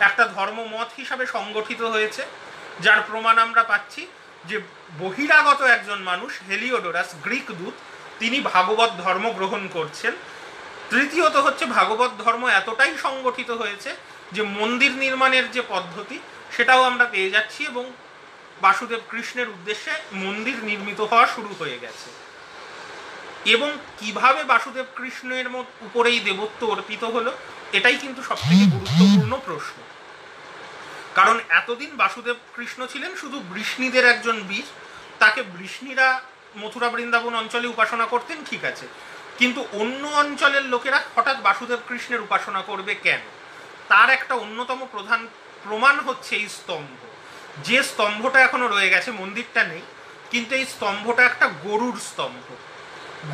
একটা ধর্মমত হিসাবে সংগঠিত হয়েছে, যার প্রমাণ আমরা পাচ্ছি যে বহিরাগত একজন মানুষ হেলিওডোরাস গ্রিক দূত, তিনি ভাগবত ধর্ম গ্রহণ করছেন। তৃতীয়ত হচ্ছে ভাগবত ধর্ম এতটাই সংগঠিত হয়েছে যে মন্দির নির্মাণের যে পদ্ধতি সেটাও আমরা পেয়ে যাচ্ছি, এবং বাসুদেব কৃষ্ণের উদ্দেশ্যে মন্দির নির্মিত হওয়া শুরু হয়ে গেছে। এবং কিভাবে বাসুদেব কৃষ্ণের উপরেই দেবত্ব অর্পিত হলো, এটাই কিন্তু সবথেকে গুরুত্বপূর্ণ প্রশ্ন। কারণ এতদিন বাসুদেব কৃষ্ণ ছিলেন শুধু বৃষ্ণিদের একজন বীর, তাকে বৃষ্ণিরা মথুরা বৃন্দাবন অঞ্চলে উপাসনা করতেন, ঠিক আছে, কিন্তু অন্য অঞ্চলের লোকেরা হঠাৎ বাসুদেব কৃষ্ণের উপাসনা করবে কেন? তার একটা অন্যতম প্রধান প্রমাণ হচ্ছে এই স্তম্ভ। যে স্তম্ভটা এখনো রয়ে গেছে, মন্দিরটা নেই, কিন্তু এই স্তম্ভটা একটা গরুর স্তম্ভ।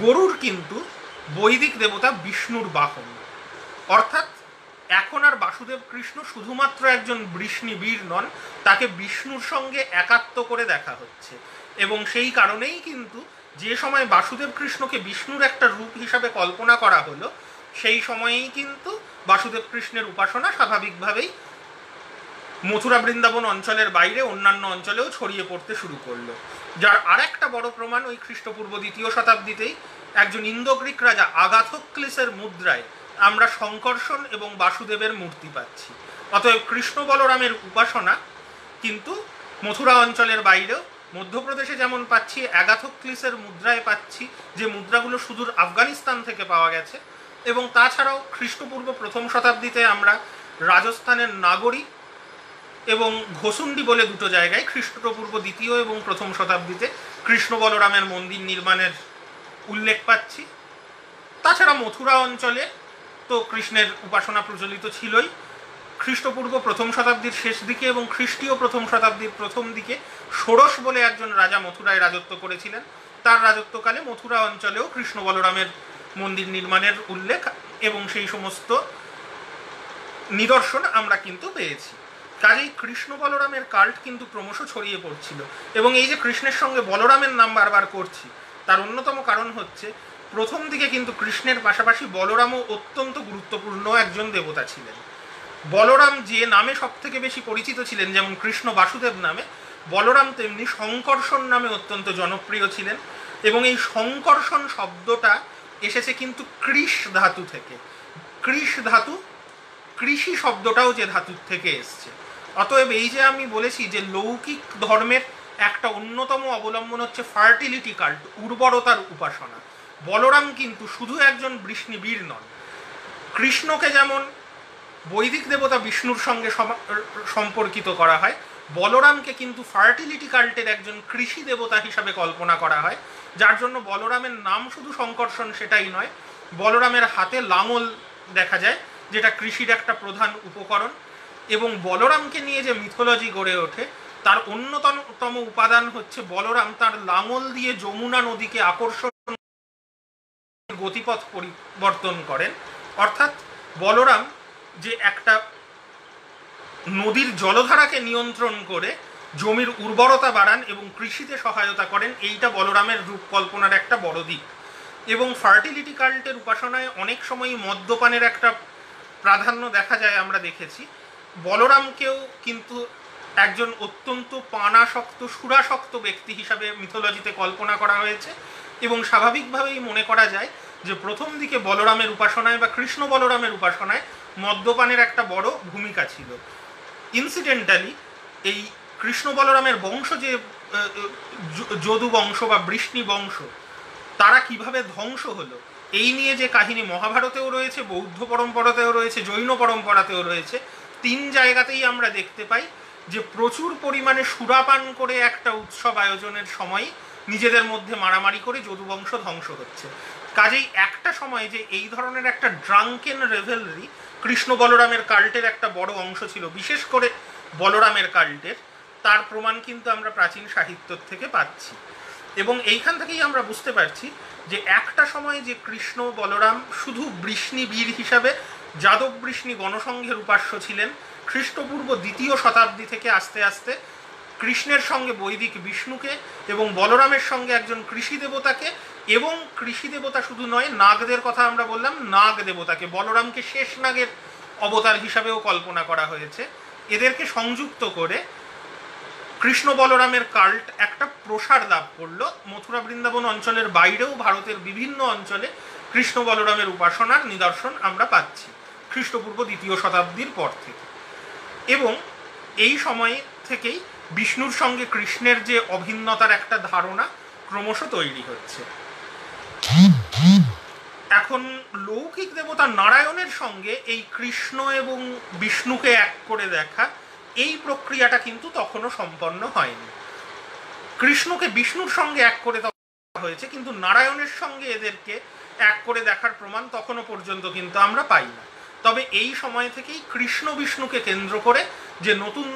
গরুর কিন্তু বৈদিক দেবতা বিষ্ণুর বাহন, অর্থাৎ এখন আর বাসুদেব কৃষ্ণ শুধুমাত্র একজন বৃষ্ণিবীর নন, তাকে বিষ্ণুর সঙ্গে একাত্ম করে দেখা হচ্ছে। এবং সেই কারণেই কিন্তু যে সময় বাসুদেব কৃষ্ণকে বিষ্ণুর একটা রূপ হিসাবে কল্পনা করা হলো, সেই সময়েই কিন্তু বাসুদেব কৃষ্ণের উপাসনা স্বাভাবিকভাবেই মথুরা বৃন্দাবন অঞ্চলের বাইরে অন্যান্য অঞ্চলেও ছড়িয়ে পড়তে শুরু করলো। যার আর একটা বড় প্রমাণ ওই খ্রিস্টপূর্ব 2য় শতাব্দীতেই একজন ইন্দো গ্রিক রাজা আগাথোক্লিসের মুদ্রায় আমরা শঙ্কর্ষণ এবং বাসুদেবের মূর্তি পাচ্ছি। অতএব কৃষ্ণ বলরামের উপাসনা কিন্তু মথুরা অঞ্চলের বাইরেও মধ্যপ্রদেশে যেমন পাচ্ছি, অ্যাগাথোক্লিসের মুদ্রায় পাচ্ছি, যে মুদ্রাগুলো সুদূর আফগানিস্তান থেকে পাওয়া গেছে, এবং তাছাড়াও খ্রিস্টপূর্ব 1ম শতাব্দীতে আমরা রাজস্থানের নাগরী এবং ঘোসুন্ডি বলে দুটো জায়গায় খ্রিস্টপূর্ব 2য় এবং 1ম শতাব্দীতে কৃষ্ণ বলরামের মন্দির নির্মাণের উল্লেখ পাচ্ছি। তাছাড়া মথুরা অঞ্চলে তো কৃষ্ণের উপাসনা প্রচলিত ছিলই। খ্রিস্টপূর্ব 1ম শতাব্দীর শেষ দিকে এবং খ্রিস্টীয় 1ম শতাব্দীর প্রথম দিকে ষোড়শ বলে একজন রাজা মথুরায় রাজত্ব করেছিলেন। তার রাজত্বকালে মথুরা অঞ্চলেও কৃষ্ণ বলরামের মন্দির নির্মাণের উল্লেখ এবং সেই সমস্ত নিদর্শন আমরা কিন্তু পেয়েছি। কাজেই কৃষ্ণ বলরামের কাল্ট কিন্তু ক্রমশ ছড়িয়ে পড়ছিল। এবং এই যে কৃষ্ণের সঙ্গে বলরামের নাম বারবার করছি, তার অন্যতম কারণ হচ্ছে প্রথম দিকে কিন্তু কৃষ্ণের পাশাপাশি বলরামও অত্যন্ত গুরুত্বপূর্ণ একজন দেবতা ছিলেন। বলরাম যে নামে সব থেকে বেশি পরিচিত ছিলেন, যেমন কৃষ্ণ বাসুদেব নামে, বলরাম তেমনি শঙ্কর্ষণ নামে অত্যন্ত জনপ্রিয় ছিলেন। এবং এই শঙ্কর্ষণ শব্দটা এসেছে কিন্তু কৃষ ধাতু থেকে। কৃষ ধাতু, কৃষি শব্দটাও যে ধাতুর থেকে এসছে। অতএব এই যে আমি বলেছি যে লৌকিক ধর্মের একটা অন্যতম অবলম্বন হচ্ছে ফার্টিলিটি কাল্ট, উর্বরতার উপাসনা। বলরাম কিন্তু শুধু একজন বৃষ্ণিবীর নন। কৃষ্ণকে যেমন বৈদিক দেবতা বিষ্ণুর সঙ্গে সম্পর্কিত করা হয়, বলরামকে কিন্তু ফার্টিলিটি কাল্টের একজন কৃষি দেবতা হিসাবে কল্পনা করা হয়। যার জন্য বলরামের নাম শুধু শঙ্কর্ষণ সেটাই নয়, বলরামের হাতে লাঙল দেখা যায়, যেটা কৃষির একটা প্রধান উপকরণ। এবং বলরামকে নিয়ে যে মিথোলজি গড়ে ওঠে তার অন্যতম উপাদান হচ্ছে বলরাম তার লাঙল দিয়ে যমুনা নদীকে আকর্ষণ গতিপথ পরিবর্তন করেন। অর্থাৎ বলরাম যে একটা নদীর জলধারাকে নিয়ন্ত্রণ করে জমির উর্বরতা বাড়ান এবং কৃষিতে সহায়তা করেন, এইটা বলরামের রূপকল্পনার একটা বড় দিক। এবং ফার্টিলিটি কাল্টের উপাসনায় অনেক সময়ই মদ্যপানের একটা প্রাধান্য দেখা যায়। আমরা দেখেছি বলরামকেও কিন্তু একজন অত্যন্ত পানাসক্ত সুরাসক্ত ব্যক্তি হিসাবে মিথোলজিতে কল্পনা করা হয়েছে, এবং স্বাভাবিকভাবেই মনে করা যায় যে প্রথম দিকে বলরামের উপাসনায় বা কৃষ্ণ বলরামের উপাসনায় মদ্যপানের একটা বড় ভূমিকা ছিল। ইনসিডেন্টালি এই কৃষ্ণ বলরামের বংশ যে যদু বংশ বা বৃষ্ণি বংশ, তারা কিভাবে ধ্বংস হলো এই নিয়ে যে কাহিনী মহাভারতেও রয়েছে, বৌদ্ধ পরম্পরাতেও রয়েছে, জৈন পরম্পরাতেও রয়েছে। 3 জায়গাতেই আমরা দেখতে পাই যে প্রচুর পরিমাণে সুরাপান করে একটা উৎসব আয়োজনের সময় নিজেদের মধ্যে মারামারি করে যদুবংশ ধ্বংস হচ্ছে। কাজেই একটা সময় যে এই ধরনের একটা ড্রাঙ্কেন রেভেলরি কৃষ্ণ বলরামের কাল্টের একটা বড় অংশ ছিল, বিশেষ করে বলরামের কাল্টের, তার প্রমাণ কিন্তু আমরা প্রাচীন সাহিত্য থেকে পাচ্ছি। এবং এইখান থেকেই আমরা বুঝতে পারছি যে একটা সময় যে কৃষ্ণ বলরাম শুধু বৃষ্ণি বীর হিসাবে যাদব বৃষ্ণি গণসংঘের উপাস্য ছিলেন, খ্রিস্টপূর্ব 2য় শতাব্দী থেকে আস্তে আস্তে কৃষ্ণের সঙ্গে বৈদিক বিষ্ণুকে এবং বলরামের সঙ্গে একজন কৃষি দেবতাকে, এবং কৃষি দেবতা শুধু নয়, নাগদের কথা আমরা বললাম, নাগ দেবতাকে, বলরামকে শেষ নাগের অবতার হিসাবেও কল্পনা করা হয়েছে, এদেরকে সংযুক্ত করে কৃষ্ণ বলরামের কাল্ট একটা প্রসার লাভ করলো। মথুরা বৃন্দাবন অঞ্চলের বাইরেও ভারতের বিভিন্ন অঞ্চলে কৃষ্ণ বলরামের উপাসনার নিদর্শন আমরা পাচ্ছি খ্রিস্টপূর্ব 2য় শতাব্দীর পর থেকে। এবং এই সময় থেকেই বিষ্ণুর সঙ্গে কৃষ্ণের যে অভিন্নতার একটা ধারণা ক্রমশ তৈরি হচ্ছে। এখন লৌকিক দেবতা নারায়ণের সঙ্গে এই কৃষ্ণ এবং বিষ্ণুকে এক করে দেখা, এই প্রক্রিয়াটা কিন্তু তখনও সম্পন্ন হয়নি। কৃষ্ণকে বিষ্ণুর সঙ্গে এক করে হয়েছে, কিন্তু নারায়ণের সঙ্গে এদেরকে এক করে দেখার প্রমাণ তখনও পর্যন্ত কিন্তু আমরা পাই না। তবে এই সময় থেকেই কৃষ্ণ বিষ্ণুকে কেন্দ্র করে যে নতুন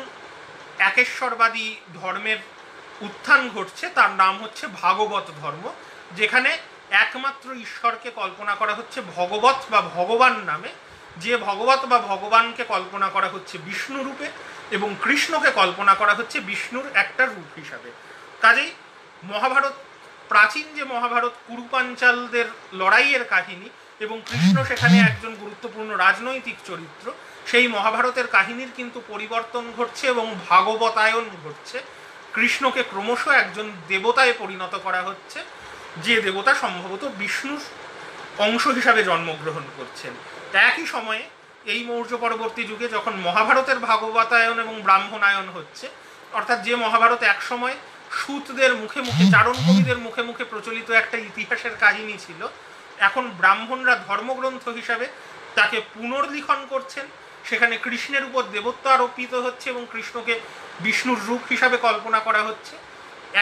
একেশ্বরবাদী ধর্মের উত্থান ঘটছে তার নাম হচ্ছে ভাগবত ধর্ম, যেখানে একমাত্র ঈশ্বরকে কল্পনা করা হচ্ছে ভগবত বা ভগবান নামে, যে ভগবত বা ভগবানকে কল্পনা করা হচ্ছে বিষ্ণু রূপে এবং কৃষ্ণকে কল্পনা করা হচ্ছে বিষ্ণুর একটা রূপ হিসাবে। কাজেই মহাভারত, প্রাচীন যে মহাভারত কুরুপাঞ্চালদের লড়াইয়ের কাহিনী এবং কৃষ্ণ সেখানে একজন গুরুত্বপূর্ণ রাজনৈতিক চরিত্র, সেই মহাভারতের কাহিনীর কিন্তু পরিবর্তন ঘটছে এবং ভাগবতায়ন ঘটছে। কৃষ্ণকে ক্রমশ একজন দেবতায় পরিণত করা হচ্ছে, যে দেবতা সম্ভবত বিষ্ণুর অংশ হিসাবে জন্মগ্রহণ করছেন। একই সময়ে এই মৌর্য পরবর্তী যুগে যখন মহাভারতের ভাগবতায়ন এবং ব্রাহ্মণায়ন হচ্ছে, অর্থাৎ যে মহাভারত একসময় সূতদের মুখে মুখে, চারণ কবিদের মুখে মুখে প্রচলিত একটা ইতিহাসের কাহিনী ছিল, এখন ব্রাহ্মণরা ধর্মগ্রন্থ হিসাবে তাকে পুনর্লিখন করছেন। সেখানে কৃষ্ণের উপর দেবত্ব আরোপিত হচ্ছে এবং কৃষ্ণকে বিষ্ণুর রূপ হিসাবে কল্পনা করা হচ্ছে।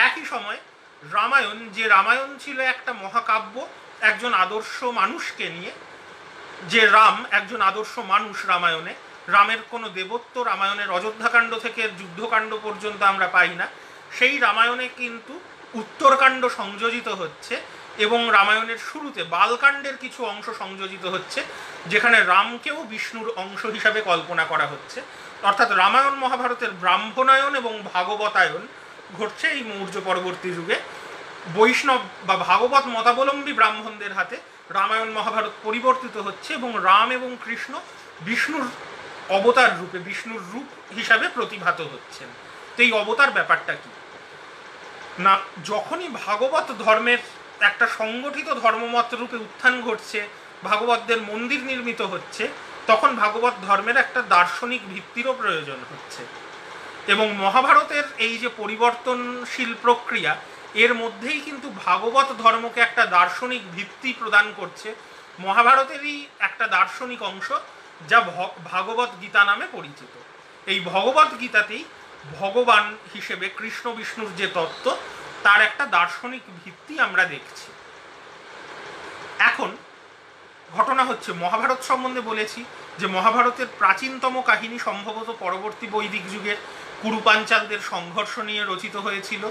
একই সময় রামায়ণ, যে রামায়ণ ছিল একটা মহাকাব্য একজন আদর্শ মানুষকে নিয়ে, যে রাম একজন আদর্শ মানুষ, রামায়ণে রামের কোনো দেবত্ব রামায়ণের অযোধ্যাকাণ্ড থেকে যুদ্ধকাণ্ড পর্যন্ত আমরা পাই না। সেই রামায়ণে কিন্তু উত্তরকাণ্ড সংযোজিত হচ্ছে এবং রামায়ণের শুরুতে বালকাণ্ডের কিছু অংশ সংযোজিত হচ্ছে, যেখানে রামকেও বিষ্ণুর অংশ হিসাবে কল্পনা করা হচ্ছে। অর্থাৎ রামায়ণ মহাভারতের ব্রাহ্মণায়ন এবং ভাগবতায়ন ঘটছে এই মৌর্য পরবর্তী যুগে। বৈষ্ণব বা ভাগবত মতাবলম্বী ব্রাহ্মণদের হাতে রামায়ণ মহাভারত পরিবর্তিত হচ্ছে এবং রাম এবং কৃষ্ণ বিষ্ণুর অবতার রূপে, বিষ্ণুর রূপ হিসাবে প্রতিভাত হচ্ছেন। তো এই অবতার ব্যাপারটা কি না, যখনই ভাগবত ধর্মের একটা সংগঠিত ধর্মমত রূপে উত্থান ঘটছে, ভাগবতদের মন্দির নির্মিত হচ্ছে, তখন ভাগবত ধর্মের একটা দার্শনিক ভিত্তিরও প্রয়োজন হচ্ছে। এবং মহাভারতের এই যে পরিবর্তনশীল প্রক্রিয়া, এর মধ্যেই কিন্তু ভাগবত ধর্মকে একটা দার্শনিক ভিত্তি প্রদান করছে। মহাভারতেরই একটা দার্শনিক অংশ যা ভাগবত গীতা নামে পরিচিত। এই ভগবত গীতাতেই ভগবান হিসেবে কৃষ্ণ বিষ্ণুর যে তত্ত্ব, তার একটা দার্শনিক ভিত্তি আমরা দেখছি। এখন ঘটনা হচ্ছে, মহাভারত সম্বন্ধে বলেছি যে মহাভারতের প্রাচীনতম কাহিনী সম্ভবত পরবর্তী বৈদিক যুগের কুরুপাঞ্চালদের সংঘর্ষ নিয়ে রচিত হয়েছিল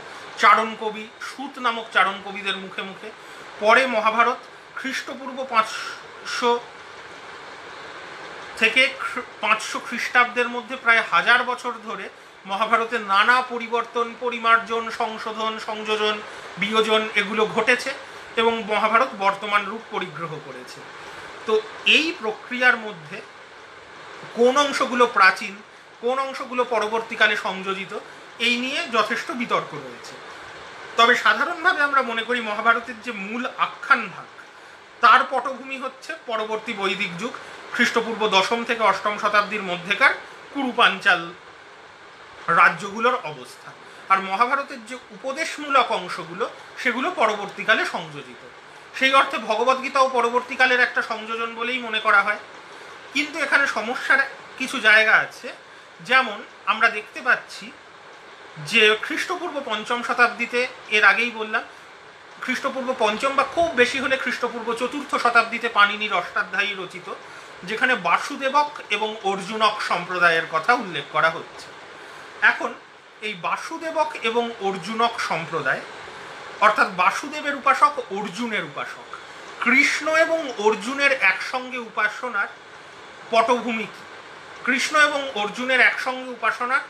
চারণ কবি, সুত নামক চারণ কবিদের মুখে মুখে। পরে মহাভারত খ্রিস্টপূর্ব 500 থেকে 500 খ্রিস্টাব্দের মধ্যে প্রায় 1000 বছর ধরে মহাভারতের নানা পরিবর্তন, পরিমার্জন, সংশোধন, সংযোজন, বিয়োজন এগুলো ঘটেছে এবং মহাভারত বর্তমান রূপ পরিগ্রহ করেছে। তো এই প্রক্রিয়ার মধ্যে কোন অংশগুলো প্রাচীন, কোন অংশগুলো পরবর্তীকালে সংযোজিত, এই নিয়ে যথেষ্ট বিতর্ক রয়েছে। তবে সাধারণভাবে আমরা মনে করি মহাভারতের যে মূল আখ্যান ভাগ, তার পটভূমি হচ্ছে পরবর্তী বৈদিক যুগ, খ্রিস্টপূর্ব 10ম থেকে 8ম শতাব্দীর মধ্যেকার কুরুপাঞ্চাল রাজ্যগুলোর অবস্থা। আর মহাভারতের যে উপদেশমূলক অংশগুলো সেগুলো পরবর্তীকালে সংযোজিত। সেই অর্থে ভগবদ্গীতাও পরবর্তীকালের একটা সংযোজন বলেই মনে করা হয়। কিন্তু এখানে সমস্যার কিছু জায়গা আছে। যেমন আমরা দেখতে পাচ্ছি যে খ্রিস্টপূর্ব 5ম শতাব্দীতে, এর আগেই বললাম, খ্রিস্টপূর্ব 5ম বা খুব বেশি হলে খ্রিস্টপূর্ব 4র্থ শতাব্দীতে পাণিনির অষ্টাধ্যায়ী রচিত, যেখানে বাসুদেবক এবং অর্জুনক সম্প্রদায়ের কথা উল্লেখ করা হচ্ছে। এখন এই বাসুদেবক এবং অর্জুনক সম্প্রদায়, অর্থাৎ বাসুদেবের উপাসক, অর্জুনের উপাসক, কৃষ্ণ এবং অর্জুনের একসঙ্গে উপাসনার পটভূমি কি? কৃষ্ণ এবং অর্জুনের একসঙ্গে উপাসনার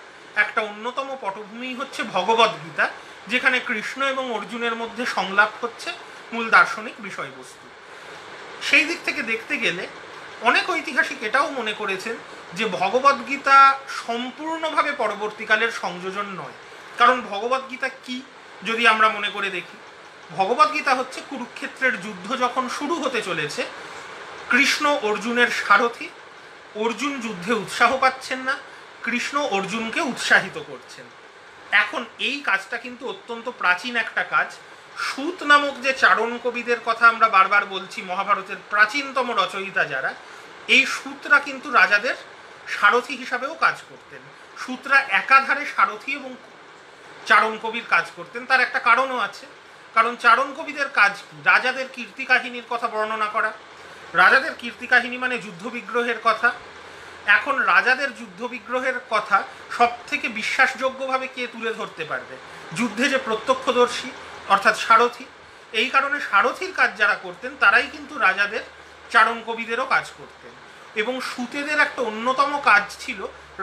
একটা অন্যতম পটভূমি হচ্ছে ভগবদ্গীতা, যেখানে কৃষ্ণ এবং অর্জুনের মধ্যে সংলাপ হচ্ছে মূল দার্শনিক বিষয়বস্তু। সেই দিক থেকে দেখতে গেলে অনেক ঐতিহাসিক এটাও মনে করেছেন যে ভগবদ্গীতা সম্পূর্ণভাবে পরবর্তীকালের সংযোজন নয়। কারণ ভগবদ্গীতা কি যদি আমরা মনে করে দেখি, ভগবদ্গীতা হচ্ছে কুরুক্ষেত্রের যুদ্ধ যখন শুরু হতে চলেছে, কৃষ্ণ অর্জুনের সারথি, অর্জুন যুদ্ধে উৎসাহ পাচ্ছেন না, কৃষ্ণ অর্জুনকে উৎসাহিত করছেন। এখন এই কাজটা কিন্তু অত্যন্ত প্রাচীন একটা কাজ। সুত নামক যে চারণ কবিদের কথা আমরা বারবার বলছি, মহাভারতের প্রাচীনতম রচয়িতা যারা, এই সুতরা কিন্তু রাজাদের সারথি হিসাবেও কাজ করতেন। সুতরা একাধারে সারথি এবং চারণ কবির কাজ করতেন। তার একটা কারণও আছে, কারণ চারণ কবিদের কাজ কি? রাজাদের কীর্তি কাহিনীর কথা বর্ণনা করা। রাজাদের কীর্তি কাহিনী মানে যুদ্ধ বিগ্রহের কথা। এখন রাজাদের যুদ্ধ বিগ্রহের কথা সব থেকে বিশ্বাসযোগ্যভাবে কে তুলে ধরতে পারবে? যুদ্ধে যে প্রত্যক্ষদর্শী, অর্থাৎ সারথি। এই কারণে সারথির কাজ যারা করতেন তারাই কিন্তু রাজাদের চারণ কবিদেরও কাজ করতেন। এবং সুতেদের একটা অন্যতম কাজ ছিল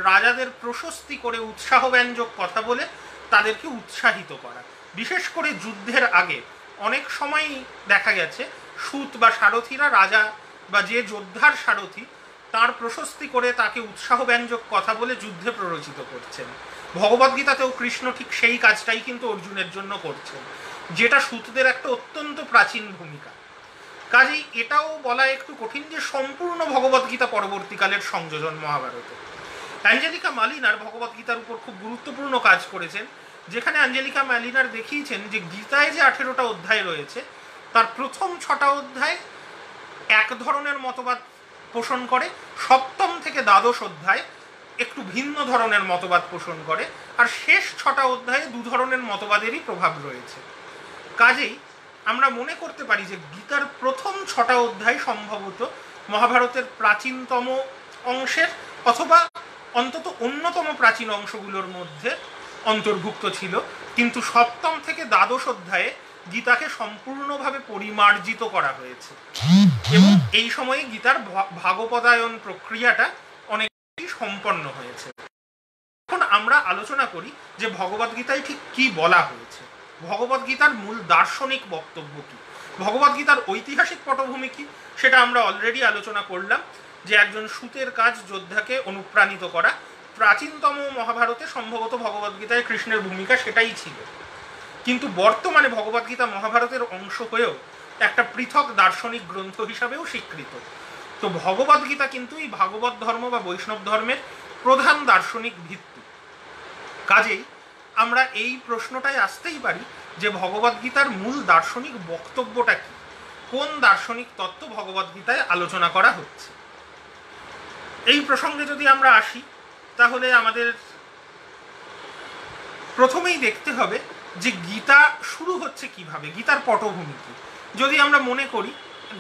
রাজাদের প্রশস্তি করে উৎসাহব্যঞ্জক কথা বলে তাদেরকে উৎসাহিত করা। বিশেষ করে যুদ্ধের আগে অনেক সময়ই দেখা গেছে সুত বা সারথিরা রাজা বা যে যোদ্ধার সারথি তার প্রশস্তি করে তাকে উৎসাহব্যঞ্জক কথা বলে যুদ্ধে প্ররোচিত করছেন। ভগবদ্গীতাতেও কৃষ্ণ ঠিক সেই কাজটাই কিন্তু অর্জুনের জন্য করছেন, যেটা সুতদের একটা অত্যন্ত প্রাচীন ভূমিকা। কাজেই এটাও বলা একটু কঠিন যে সম্পূর্ণ ভগবদ্গীতা পরবর্তীকালের সংযোজন মহাভারতে। অ্যাঞ্জেলিকা মালিনার ভগবদ্গীতার উপর খুব গুরুত্বপূর্ণ কাজ করেছেন, যেখানে অ্যাঞ্জেলিকা মালিনার দেখিয়েছেন যে গীতায় যে 18টা অধ্যায় রয়েছে তার প্রথম 6টা অধ্যায় এক ধরনের মতবাদ পোষণ করে, 7ম থেকে দ্বাদশ অধ্যায় একটু ভিন্ন ধরনের মতবাদ পোষণ করে, আর শেষ 6টা অধ্যায়ে 2 ধরনের মতবাদেরই প্রভাব রয়েছে। কাজেই আমরা মনে করতে পারি যে গীতার প্রথম 6টা অধ্যায় সম্ভবত মহাভারতের প্রাচীনতম অংশের অথবা অন্তত অন্যতম প্রাচীন অংশগুলোর মধ্যে অন্তর্ভুক্ত ছিল, কিন্তু 7ম থেকে দ্বাদশ অধ্যায়ে গীতাকে সম্পূর্ণভাবে পরিমার্জিত করা হয়েছে এবং এই সময়ে গীতার ভাগপদায়ন প্রক্রিয়াটা অনেকটাই সম্পন্ন হয়েছে। এখন আমরা আলোচনা করি যে ভগবদ্গীতায় ঠিক কি বলা হয়েছে, ভগবদ্গীতার মূল দার্শনিক বক্তব্য কি, ভগবদ্গীতার ঐতিহাসিক পটভূমি কি। সেটা আমরা অলরেডি আলোচনা করলাম যে একজন সুতের কাজ যোদ্ধাকে অনুপ্রাণিত করা। প্রাচীনতম মহাভারতে সম্ভবত ভগবদ্গীতায় কৃষ্ণের ভূমিকা সেটাই ছিল, কিন্তু বর্তমানে ভগবদ্গীতা মহাভারতের অংশ হয়েও একটা পৃথক দার্শনিক গ্রন্থ হিসাবেও স্বীকৃত। তো ভগবদ্গীতা কিন্তু এই ভাগবত ধর্ম বা বৈষ্ণব ধর্মের প্রধান দার্শনিক ভিত্তি। কাজেই আমরা এই প্রশ্নটায় আসতেই পারি যে ভগবদ্গীতার মূল দার্শনিক বক্তব্যটা কি, কোন দার্শনিক তত্ত্ব ভগবদ্গীতায় আলোচনা করা হচ্ছে। এই প্রসঙ্গে যদি আমরা আসি তাহলে আমাদের প্রথমেই দেখতে হবে যে গীতা শুরু হচ্ছে কিভাবে, গীতার পটভূমি কি। যদি আমরা মনে করি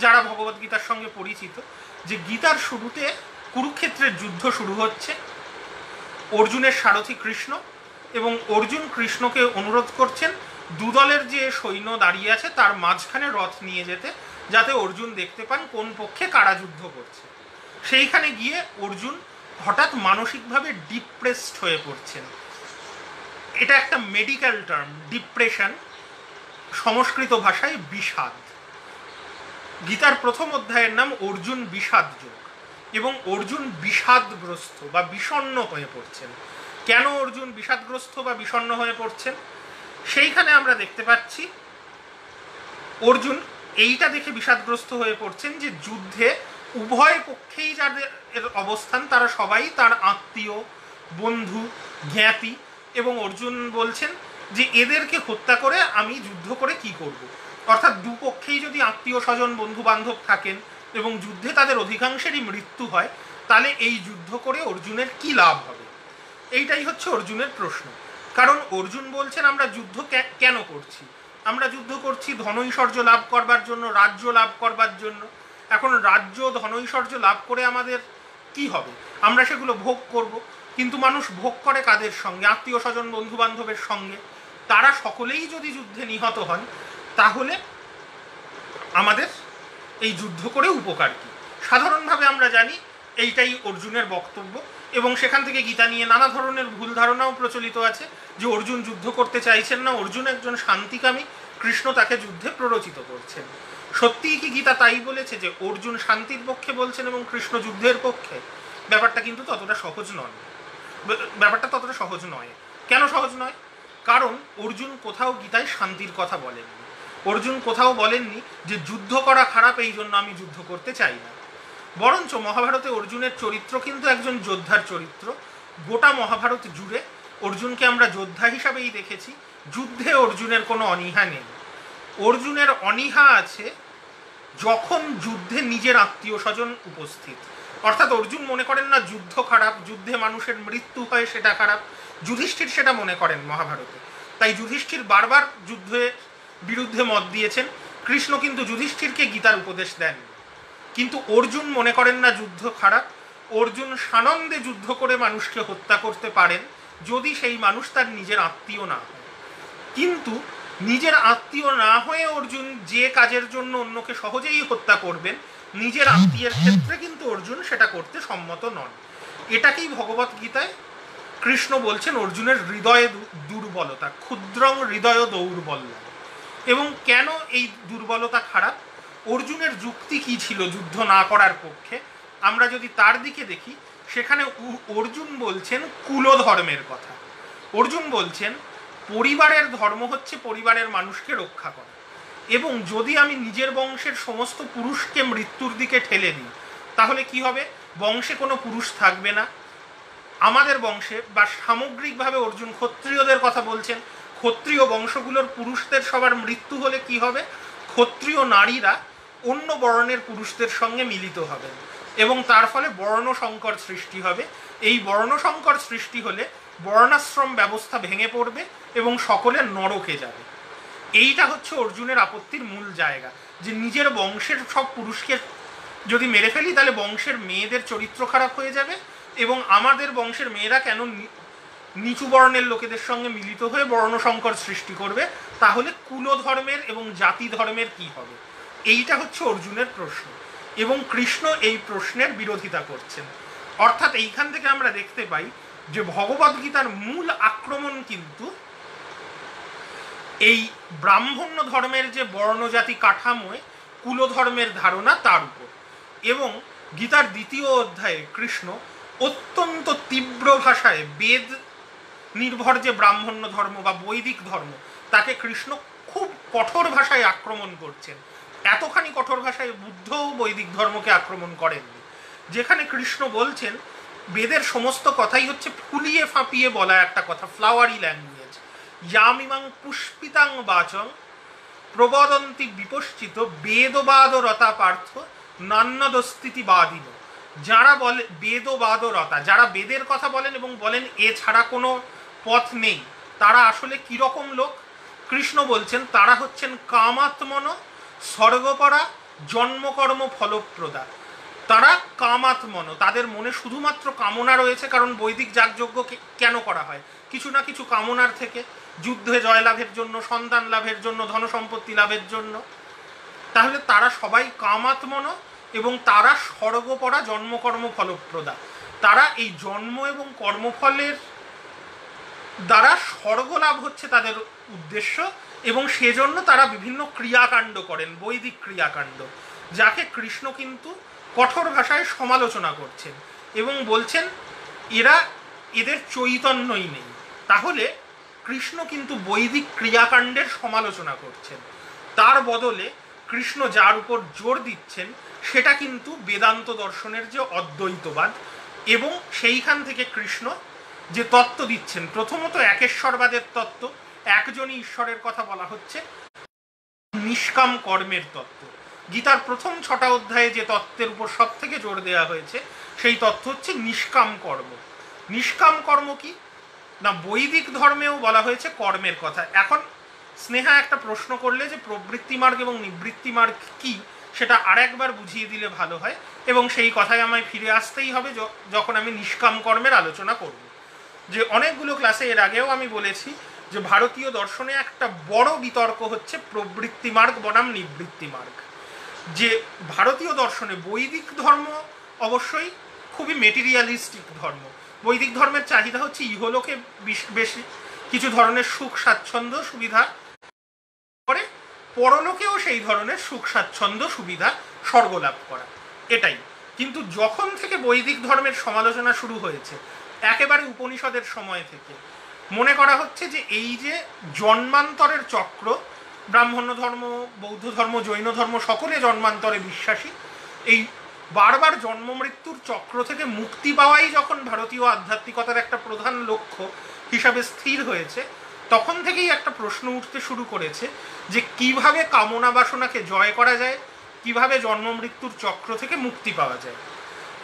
যারা ভগবদ্গীতার সঙ্গে পরিচিত যে গীতার শুরুতে কুরুক্ষেত্রের যুদ্ধ শুরু হচ্ছে অর্জুনের সারথি কৃষ্ণ, এবং অর্জুন কৃষ্ণকে অনুরোধ করছেন দুদলের যে সৈন্য দাঁড়িয়ে আছে তার মাঝখানে রথ নিয়ে যেতে, যাতে অর্জুন দেখতে পান কোন পক্ষে কারা যুদ্ধ করছে। সেইখানে গিয়ে অর্জুন হঠাৎ মানসিকভাবে ডিপ্রেসড হয়ে পড়ছেন। এটা একটা মেডিকেল টার্ম, ডিপ্রেশন, সংস্কৃত ভাষায় বিষাদ। গীতার প্রথম অধ্যায়ের নাম অর্জুন বিষাদ যোগ, এবং অর্জুন বিষাদগ্রস্ত বা বিষণ্ণ হয়ে পড়ছেন। কেন অর্জুন বিষাদগ্রস্ত বা বিষণ্ণ হয়ে পড়ছেন সেইখানে আমরা দেখতে পাচ্ছি অর্জুন এইটা দেখে বিষাদগ্রস্ত হয়ে পড়ছেন যে যুদ্ধে উভয় পক্ষেই যাদের অবস্থান তারা সবাই তার আত্মীয়, বন্ধু, জ্ঞাতি, এবং অর্জুন বলছেন যে এদেরকে হত্যা করে আমি যুদ্ধ করে কি করব। অর্থাৎ দুপক্ষেই যদি আত্মীয় স্বজন, বন্ধু বান্ধব থাকেন এবং যুদ্ধে তাদের অধিকাংশেরই মৃত্যু হয়, তাহলে এই যুদ্ধ করে অর্জুনের কি লাভ হবে? এইটাই হচ্ছে অর্জুনের প্রশ্ন। কারণ অর্জুন বলছেন আমরা যুদ্ধ কেন করছি? আমরা যুদ্ধ করছি ধনৈশ্বর্য লাভ করবার জন্য, রাজ্য লাভ করবার জন্য। এখন রাজ্য, ধনৈশ্বর্য লাভ করে আমাদের কি হবে? আমরা সেগুলো ভোগ করব, কিন্তু মানুষ ভোগ করে কাদের সঙ্গে? আত্মীয় স্বজন, বন্ধু বান্ধবের সঙ্গে। তারা সকলেই যদি যুদ্ধে নিহত হন, তাহলে আমাদের এই যুদ্ধ করে উপকার কি? সাধারণভাবে আমরা জানি এইটাই অর্জুনের বক্তব্য, এবং সেখান থেকে গীতা নিয়ে নানা ধরনের ভুল ধারণাও প্রচলিত আছে যে অর্জুন যুদ্ধ করতে চাইছেন না, অর্জুন একজন শান্তিকামী, কৃষ্ণ তাকে যুদ্ধে প্ররোচিত করছেন। সত্যিই কি গীতা তাই বলেছে যে অর্জুন শান্তির পক্ষে বলছেন এবং কৃষ্ণ যুদ্ধের পক্ষে? ব্যাপারটা কিন্তু ততটা সহজ নয়। ব্যাপারটা সহজ নয়। কেন সহজ নয়? কারণ অর্জুন কোথাও গীতায় শান্তির কথা বলেননি। অর্জুন কোথাও বলেননি যে যুদ্ধ করা খারাপ, এই জন্য আমি যুদ্ধ করতে চাই না। বরঞ্চ মহাভারতে অর্জুনের চরিত্র কিন্তু একজন যোদ্ধার চরিত্র। গোটা মহাভারত জুড়ে অর্জুনকে আমরা যোদ্ধা হিসাবেই দেখেছি। যুদ্ধে অর্জুনের কোনো অনীহা নেই। অর্জুনের অনীহা আছে যখন যুদ্ধে নিজের আত্মীয় স্বজন উপস্থিত। অর্থাৎ অর্জুন মনে করেন না যুদ্ধ খারাপ, যুদ্ধে মানুষের মৃত্যু হয় সেটা খারাপ। যুধিষ্ঠির সেটা মনে করেন মহাভারতে। তাই যুধিষ্ঠির বারবার যুদ্ধের বিরুদ্ধে মত দিয়েছেন। কৃষ্ণ কিন্তু যুধিষ্ঠিরকে গীতার উপদেশ দেন। কিন্তু অর্জুন মনে করেন না যুদ্ধ খারাপ। অর্জুন সানন্দে যুদ্ধ করে মানুষকে হত্যা করতে পারেন, যদি সেই মানুষ তার নিজের আত্মীয় না হয়। কিন্তু নিজের আত্মীয় না হয়ে অর্জুন যে কাজের জন্য অন্যকে সহজেই হত্যা করবেন, নিজের আত্মীয়ের ক্ষেত্রে কিন্তু অর্জুন সেটা করতে সম্মত নন। এটাকেই ভগবত গীতায় কৃষ্ণ বলছেন অর্জুনের হৃদয়ে দুর্বলতা, ক্ষুদ্রং হৃদয় দৌর্বল্য। এবং কেন এই দুর্বলতা খারাপ? অর্জুনের যুক্তি কি ছিল যুদ্ধ না করার পক্ষে? আমরা যদি তার দিকে দেখি, সেখানে অর্জুন বলছেন কুলধর্মের কথা। অর্জুন বলছেন পরিবারের ধর্ম হচ্ছে পরিবারের মানুষকে রক্ষা করা, এবং যদি আমি নিজের বংশের সমস্ত পুরুষকে মৃত্যুর দিকে ঠেলে দিই, তাহলে কি হবে? বংশে কোনো পুরুষ থাকবে না। আমাদের বংশে বা সামগ্রিকভাবে অর্জুন ক্ষত্রিয়দের কথা বলছেন, ক্ষত্রিয় বংশগুলোর পুরুষদের সবার মৃত্যু হলে কি হবে? ক্ষত্রিয় নারীরা অন্য বর্ণের পুরুষদের সঙ্গে মিলিত হবেন, এবং তার ফলে বর্ণ সংকর সৃষ্টি হবে। এই বর্ণ সংকর সৃষ্টি হলে বর্ণাশ্রম ব্যবস্থা ভেঙে পড়বে এবং সকলে নরকে যাবে। এইটা হচ্ছে অর্জুনের আপত্তির মূল জায়গা, যে নিজের বংশের সব পুরুষকে যদি মেরে ফেলি, তাহলে বংশের মেয়েদের চরিত্র খারাপ হয়ে যাবে, এবং আমাদের বংশের মেয়েরা কেন নিচু বর্ণের লোকেদের সঙ্গে মিলিত হয়ে বর্ণসংকর সৃষ্টি করবে? তাহলে কুলধর্মের এবং জাতি ধর্মের কি হবে? এইটা হচ্ছে অর্জুনের প্রশ্ন, এবং কৃষ্ণ এই প্রশ্নের বিরোধিতা করছেন। অর্থাৎ এইখান থেকে আমরা দেখতে পাই যে ভগবদ্গীতার মূল আক্রমণ কিন্তু এই ব্রাহ্মণ্য ধর্মের যে বর্ণজাতি কাঠামোয় কুলধর্মের ধারণা, তার উপর। এবং গীতার দ্বিতীয় অধ্যায়ে কৃষ্ণ অত্যন্ত তীব্র ভাষায় বেদ নির্ভর যে ব্রাহ্মণ্য ধর্ম বা বৈদিক ধর্ম, তাকে কৃষ্ণ খুব কঠোর ভাষায় আক্রমণ করছেন। এতখানি কঠোর ভাষায় বুদ্ধও বৈদিক ধর্মকে আক্রমণ করেননি। যেখানে কৃষ্ণ বলছেন বেদের সমস্ত কথাই হচ্ছে ফুলিয়ে ফাঁপিয়ে বলা একটা কথা, ফ্লাওয়ারি ল্যাঙ্গুয়েজ। ইয়ামিমাং পুষ্পিতাং বাচং প্রবদন্তি বিপশ্চিত বেদবাদরতা পার্থ নান্যদস্তিবাদিন। যারা বলে বেদবাদরতা, যারা বেদের কথা বলেন এবং বলেন এছাড়া কোনো পথ নেই, তারা আসলে কিরকম লোক? কৃষ্ণ বলছেন তারা হচ্ছেন কামাত্মন, স্বর্গপরা, জন্মকর্ম ফলপ্রদা। তারা কামাত্মন, তাদের মনে শুধুমাত্র কামনা রয়েছে। কারণ বৈদিক যাগযজ্ঞ কেন করা হয়? কিছু না কিছু কামনার থেকে, যুদ্ধে জয়লাভের জন্য, সন্তান লাভের জন্য, ধনসম্পত্তি লাভের জন্য। তাহলে তারা সবাই কামাত্মন এবং তারা স্বর্গপরা, জন্মকর্ম ফলপ্রদা। তারা এই জন্ম এবং কর্মফলের দ্বারা স্বর্গ লাভ হচ্ছে তাদের উদ্দেশ্য, এবং সেজন্য তারা বিভিন্ন ক্রিয়াকাণ্ড করেন, বৈদিক ক্রিয়াকাণ্ড, যাকে কৃষ্ণ কিন্তু কঠোর ভাষায় সমালোচনা করছেন এবং বলছেন এদের চৈতন্যই নেই। তাহলে কৃষ্ণ কিন্তু বৈদিক ক্রিয়াকাণ্ডের সমালোচনা করছেন, তার বদলে কৃষ্ণ যার উপর জোর দিচ্ছেন সেটা কিন্তু বেদান্ত দর্শনের যে অদ্বৈতবাদ, এবং সেইখান থেকে কৃষ্ণ যে তত্ত্ব দিচ্ছেন, প্রথমত একেশ্বরবাদের তত্ত্ব, একজনই ঈশ্বরের কথা বলা হচ্ছে, নিষ্কাম কর্মের তত্ত্ব। গীতার প্রথম 6টা অধ্যায়ে যে তত্ত্বের উপর সব থেকে জোর দেওয়া হয়েছে সেই তত্ত্ব হচ্ছে নিষ্কাম কর্ম। নিষ্কাম কর্ম কি না, বৈদিক ধর্মেও বলা হয়েছে কর্মের কথা। এখন স্নেহা একটা প্রশ্ন করলে যে প্রবৃত্তি মার্গ এবং নিবৃত্তি মার্গ কি, সেটা আরেকবার বুঝিয়ে দিলে ভালো হয়, এবং সেই কথায় আমায় ফিরে আসতেই হবে যখন আমি নিষ্কাম কর্মের আলোচনা করব। যে অনেকগুলো ক্লাসে এর আগেও আমি বলেছি যে ভারতীয় দর্শনে একটা বড় বিতর্ক হচ্ছে প্রবৃত্তি মার্গ বনাম নিবৃত্তি মার্গ। যে ভারতীয় দর্শনে বৈদিক ধর্ম অবশ্যই খুবই মেটেরিয়ালিস্টিক ধর্ম। বৈদিক ধর্মের চাহিদা হচ্ছে ইহলোকে বেশি কিছু ধরনের সুখ স্বাচ্ছন্দ্য সুবিধা করে, পরলোকেও সেই ধরনের সুখ স্বাচ্ছন্দ্য সুবিধা, স্বর্গ লাভ করা, এটাই। কিন্তু যখন থেকে বৈদিক ধর্মের সমালোচনা শুরু হয়েছে, একেবারে উপনিষদের সময় থেকে মনে করা হচ্ছে যে এই যে জন্মান্তরের চক্র, ব্রাহ্মণ্য ধর্ম, বৌদ্ধ ধর্ম, জৈন ধর্ম সকলে জন্মান্তরে বিশ্বাসী, এই বারবার জন্ম মৃত্যুর চক্র থেকে মুক্তি পাওয়াই যখন ভারতীয় আধ্যাত্মিকতার একটা প্রধান লক্ষ্য হিসাবে স্থির হয়েছে, তখন থেকেই একটা প্রশ্ন উঠতে শুরু করেছে যে কিভাবে কামনা বাসনাকে জয় করা যায়, কিভাবে জন্ম মৃত্যুর চক্র থেকে মুক্তি পাওয়া যায়।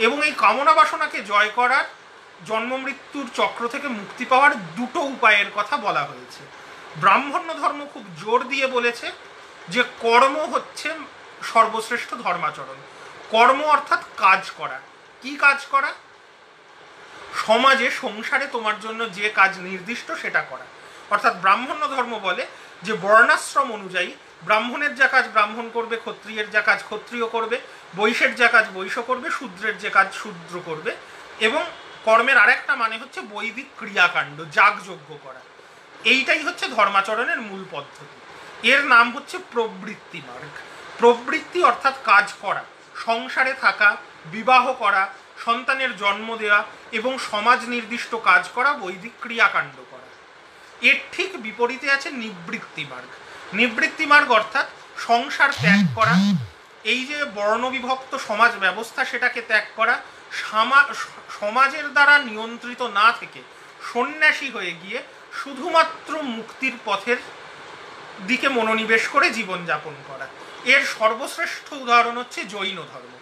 এবং এই কামনা বাসনাকে জয় করার, জন্ম মৃত্যুর চক্র থেকে মুক্তি পাওয়ার দুটো উপায়ের কথা বলা হয়েছে। ব্রাহ্মণ্য ধর্ম খুব জোর দিয়ে বলেছে যে কর্ম হচ্ছে সর্বশ্রেষ্ঠ ধর্মাচরণ। কর্ম অর্থাৎ কাজ করা। কি কাজ করা? সমাজে, সংসারে তোমার জন্য যে কাজ নির্দিষ্ট সেটা করা। অর্থাৎ ব্রাহ্মণ্য ধর্ম বলে যে বর্ণাশ্রম অনুযায়ী ব্রাহ্মণের যা কাজ ব্রাহ্মণ করবে, ক্ষত্রিয়ের যা কাজ ক্ষত্রিয় করবে, বৈশ্যের যা কাজ বৈশ্য করবে, শূদ্রের যে কাজ শূদ্র করবে। এবং কর্মের আরেকটা মানে হচ্ছে বৈদিক ক্রিয়াকাণ্ড, যাগযজ্ঞ করা। এইটাই হচ্ছে ধর্মাচরণের মূল পদ্ধতি। এর নাম হচ্ছে প্রবৃত্তি মার্গ। প্রবৃত্তি অর্থাৎ কাজ করা, সংসারে থাকা, বিবাহ করা, সন্তানের জন্ম দেওয়া এবং সমাজ নির্দিষ্ট কাজ করা, বৈদিক ক্রিয়াকাণ্ড করা। এর ঠিক বিপরীতে আছে নিবৃত্তি মার্গ। নিবৃত্তি মার্গ অর্থাৎ সংসার ত্যাগ করা, এই যে বর্ণবিভক্ত সমাজ ব্যবস্থা সেটাকে ত্যাগ করা, সমাজের দ্বারা নিয়ন্ত্রিত না থেকে সন্ন্যাসী হয়ে গিয়ে শুধুমাত্র মুক্তির পথের দিকে মনোনিবেশ করে জীবনযাপন করা। এর সর্বশ্রেষ্ঠ উদাহরণ হচ্ছে জৈন ধর্ম।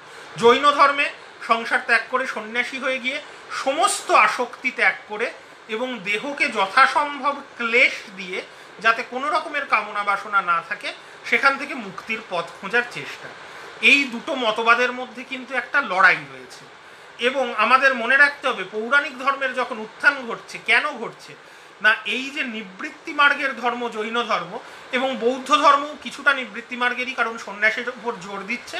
জৈন ধর্মে সংসার ত্যাগ করে সন্ন্যাসী হয়ে গিয়ে সমস্ত আসক্তি ত্যাগ করে এবং দেহকে যথাসম্ভব ক্লেশ দিয়ে যাতে কোনো রকমের কামনা বাসনা না থাকে সেখান থেকে মুক্তির পথ খোঁজার চেষ্টা। এই দুটো মতবাদের মধ্যে কিন্তু একটা লড়াই রয়েছে, এবং আমাদের মনে রাখতে হবে পৌরাণিক ধর্মের যখন উত্থান ঘটছে, কেন ঘটছে না, এই যে নিবৃত্তি মার্গের ধর্ম জৈন ধর্ম এবং বৌদ্ধ ধর্ম কিছুটা নিবৃত্তি মার্গেরই, কারণ সন্ন্যাসের উপর জোর দিচ্ছে।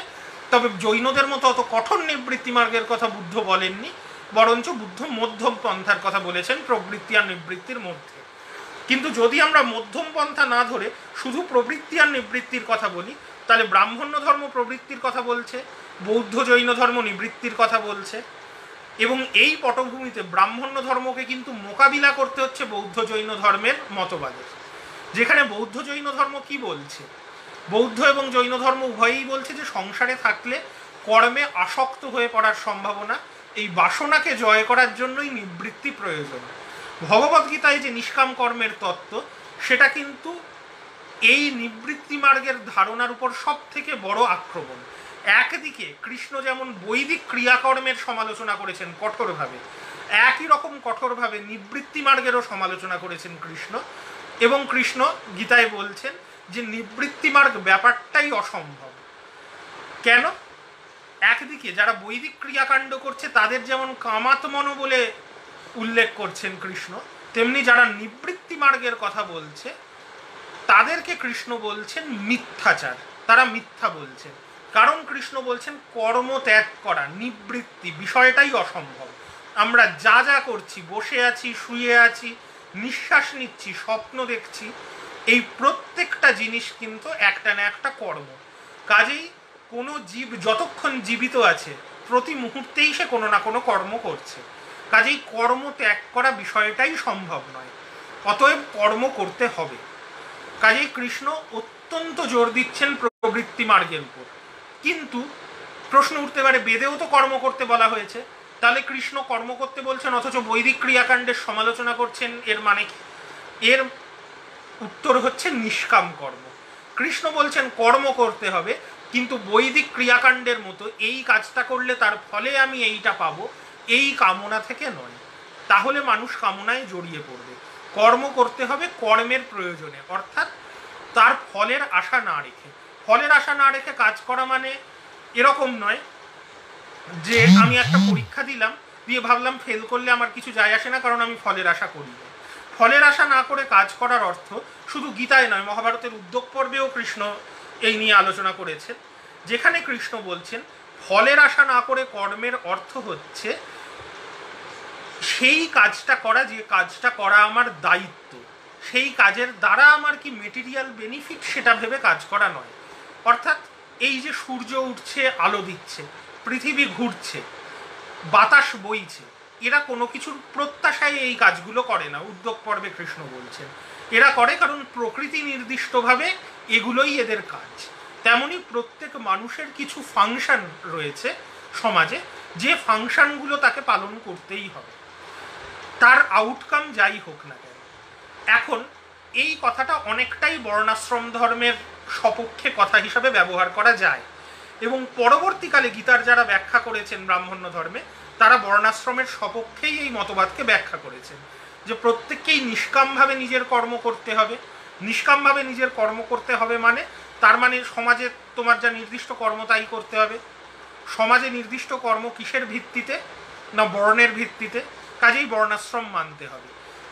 তবে জৈনদের মতো অত কঠোর নিবৃত্তি মার্গের কথা বুদ্ধ বলেননি, বরঞ্চ বুদ্ধ মধ্যম পন্থার কথা বলেছেন প্রবৃত্তি আর নিবৃত্তির মধ্যে। কিন্তু যদি আমরা মধ্যম পন্থা না ধরে শুধু প্রবৃত্তি আর নিবৃত্তির কথা বলি, তাহলে ব্রাহ্মণ্য ধর্ম প্রবৃত্তির কথা বলছে, বৌদ্ধ জৈন ধর্ম নিবৃত্তির কথা বলছে, এবং এই পটভূমিতে ব্রাহ্মণ্য ধর্মকে কিন্তু মোকাবিলা করতে হচ্ছে বৌদ্ধ জৈন ধর্মের মতবাদের। যেখানে বৌদ্ধ জৈন ধর্ম কি বলছে, বৌদ্ধ এবং জৈন ধর্ম উভয়ই বলছে যে সংসারে থাকলে কর্মে আসক্ত হয়ে পড়ার সম্ভাবনা, এই বাসনাকে জয় করার জন্যই নিবৃত্তি প্রয়োজন। ভগবদ্গীতায় যে নিষ্কাম কর্মের তত্ত্ব, সেটা কিন্তু এই নিবৃত্তি মার্গের ধারণার উপর সব থেকে বড় আক্রমণ। একদিকে কৃষ্ণ যেমন বৈদিক ক্রিয়াকর্মের সমালোচনা করেছেন কঠোরভাবে, একই রকম কঠোরভাবে নিবৃত্তি মার্গেরও সমালোচনা করেছেন কৃষ্ণ, এবং কৃষ্ণ গীতায় বলছেন যে নিবৃত্তি মার্গ ব্যাপারটাই অসম্ভব। কেন একদিকে যারা বৈদিক ক্রিয়াকাণ্ড করছে তাদের যেমন কামাত্মন বলে উল্লেখ করছেন কৃষ্ণ, তেমনি যারা নিবৃত্তি মার্গের কথা বলছে তাদেরকে কৃষ্ণ বলছেন মিথ্যাচার, তারা মিথ্যা বলছেন। কারণ কৃষ্ণ বলছেন কর্ম ত্যাগ করা, নিবৃত্তি বিষয়টাই অসম্ভব। আমরা যা যা করছি, বসে আছি, শুয়ে আছি, নিঃশ্বাস নিচ্ছি, স্বপ্ন দেখছি, এই প্রত্যেকটা জিনিস কিন্তু একটা না একটা কর্ম। কাজেই কোনো জীব যতক্ষণ জীবিত আছে প্রতি মুহূর্তেই সে কোনো না কোনো কর্ম করছে। কাজেই কর্ম ত্যাগ করা বিষয়টাই সম্ভব নয়, অতএব কর্ম করতে হবে। কাজেই কৃষ্ণ অত্যন্ত জোর দিচ্ছেন প্রবৃত্তি মার্গের উপর। কিন্তু প্রশ্ন উঠতে পারে, বেদেও তো কর্ম করতে বলা হয়েছে, তাহলে কৃষ্ণ কর্ম করতে বলছেন অথচ বৈদিক ক্রিয়াকাণ্ডের সমালোচনা করছেন, এর মানে কি? এর উত্তর হচ্ছে নিষ্কাম কর্ম। কৃষ্ণ বলছেন কর্ম করতে হবে, কিন্তু বৈদিক ক্রিয়াকাণ্ডের মতো এই কাজটা করলে তার ফলে আমি এইটা পাবো, এই কামনা থেকে নয়। তাহলে মানুষ কামনায় জড়িয়ে পড়বে। কর্ম করতে হবে কর্মের প্রয়োজনে, অর্থাৎ তার ফলের আশা না রেখে। ফলের আশা না রেখে কাজ করা মানে এরকম নয় যে আমি একটা পরীক্ষা দিলাম, দিয়ে ভাবলাম ফেল করলে আমার কিছু যায় আসে না, কারণ আমি ফলের আশা করি না। ফলের আশা না করে কাজ করার অর্থ শুধু গীতায় নয়, মহাভারতের উদ্যোগ পর্বেও কৃষ্ণ এই নিয়ে আলোচনা করেছেন, যেখানে কৃষ্ণ বলছেন ফলের আশা না করে কর্মের অর্থ হচ্ছে সেই কাজটা করা যে কাজটা করা আমার দায়িত্ব, সেই কাজের দ্বারা আমার কি মেটেরিয়াল বেনিফিট সেটা ভেবে কাজ করা নয়। অর্থাৎ এই যে সূর্য উঠছে, আলো দিচ্ছে, পৃথিবী ঘুরছে, বাতাস বইছে, এরা কোনো কিছুর প্রত্যাশায় এই কাজগুলো করে না। উদ্যোগ পর্বে কৃষ্ণ বলছেন এরা করে কারণ প্রকৃতি নির্দিষ্টভাবে এগুলোই এদের কাজ। তেমনি প্রত্যেক মানুষের কিছু ফাংশন রয়েছে সমাজে, যে ফাংশনগুলো তাকে পালন করতেই হবে, তার আউটকাম যাই হোক না কেন। এখন এই কথাটা অনেকটাই বর্ণাশ্রম ধর্মের সপক্ষে কথা হিসাবে ব্যবহার করা যায়, এবং পরবর্তীকালে গীতার যারা ব্যাখ্যা করেছেন ব্রাহ্মণ্য ধর্মে, তারা বর্ণাশ্রমের সপক্ষেই এই মতবাদকে ব্যাখ্যা করেছেন, যে প্রত্যেককেই নিষ্কামভাবে নিজের কর্ম করতে হবে। নিষ্কামভাবে নিজের কর্ম করতে হবে মানে, তার মানে সমাজে তোমার যা নির্দিষ্ট কর্ম তাই করতে হবে। সমাজে নির্দিষ্ট কর্ম কিসের ভিত্তিতে? না বর্ণের ভিত্তিতে। কাজেই বর্ণাশ্রম মানতে হবে।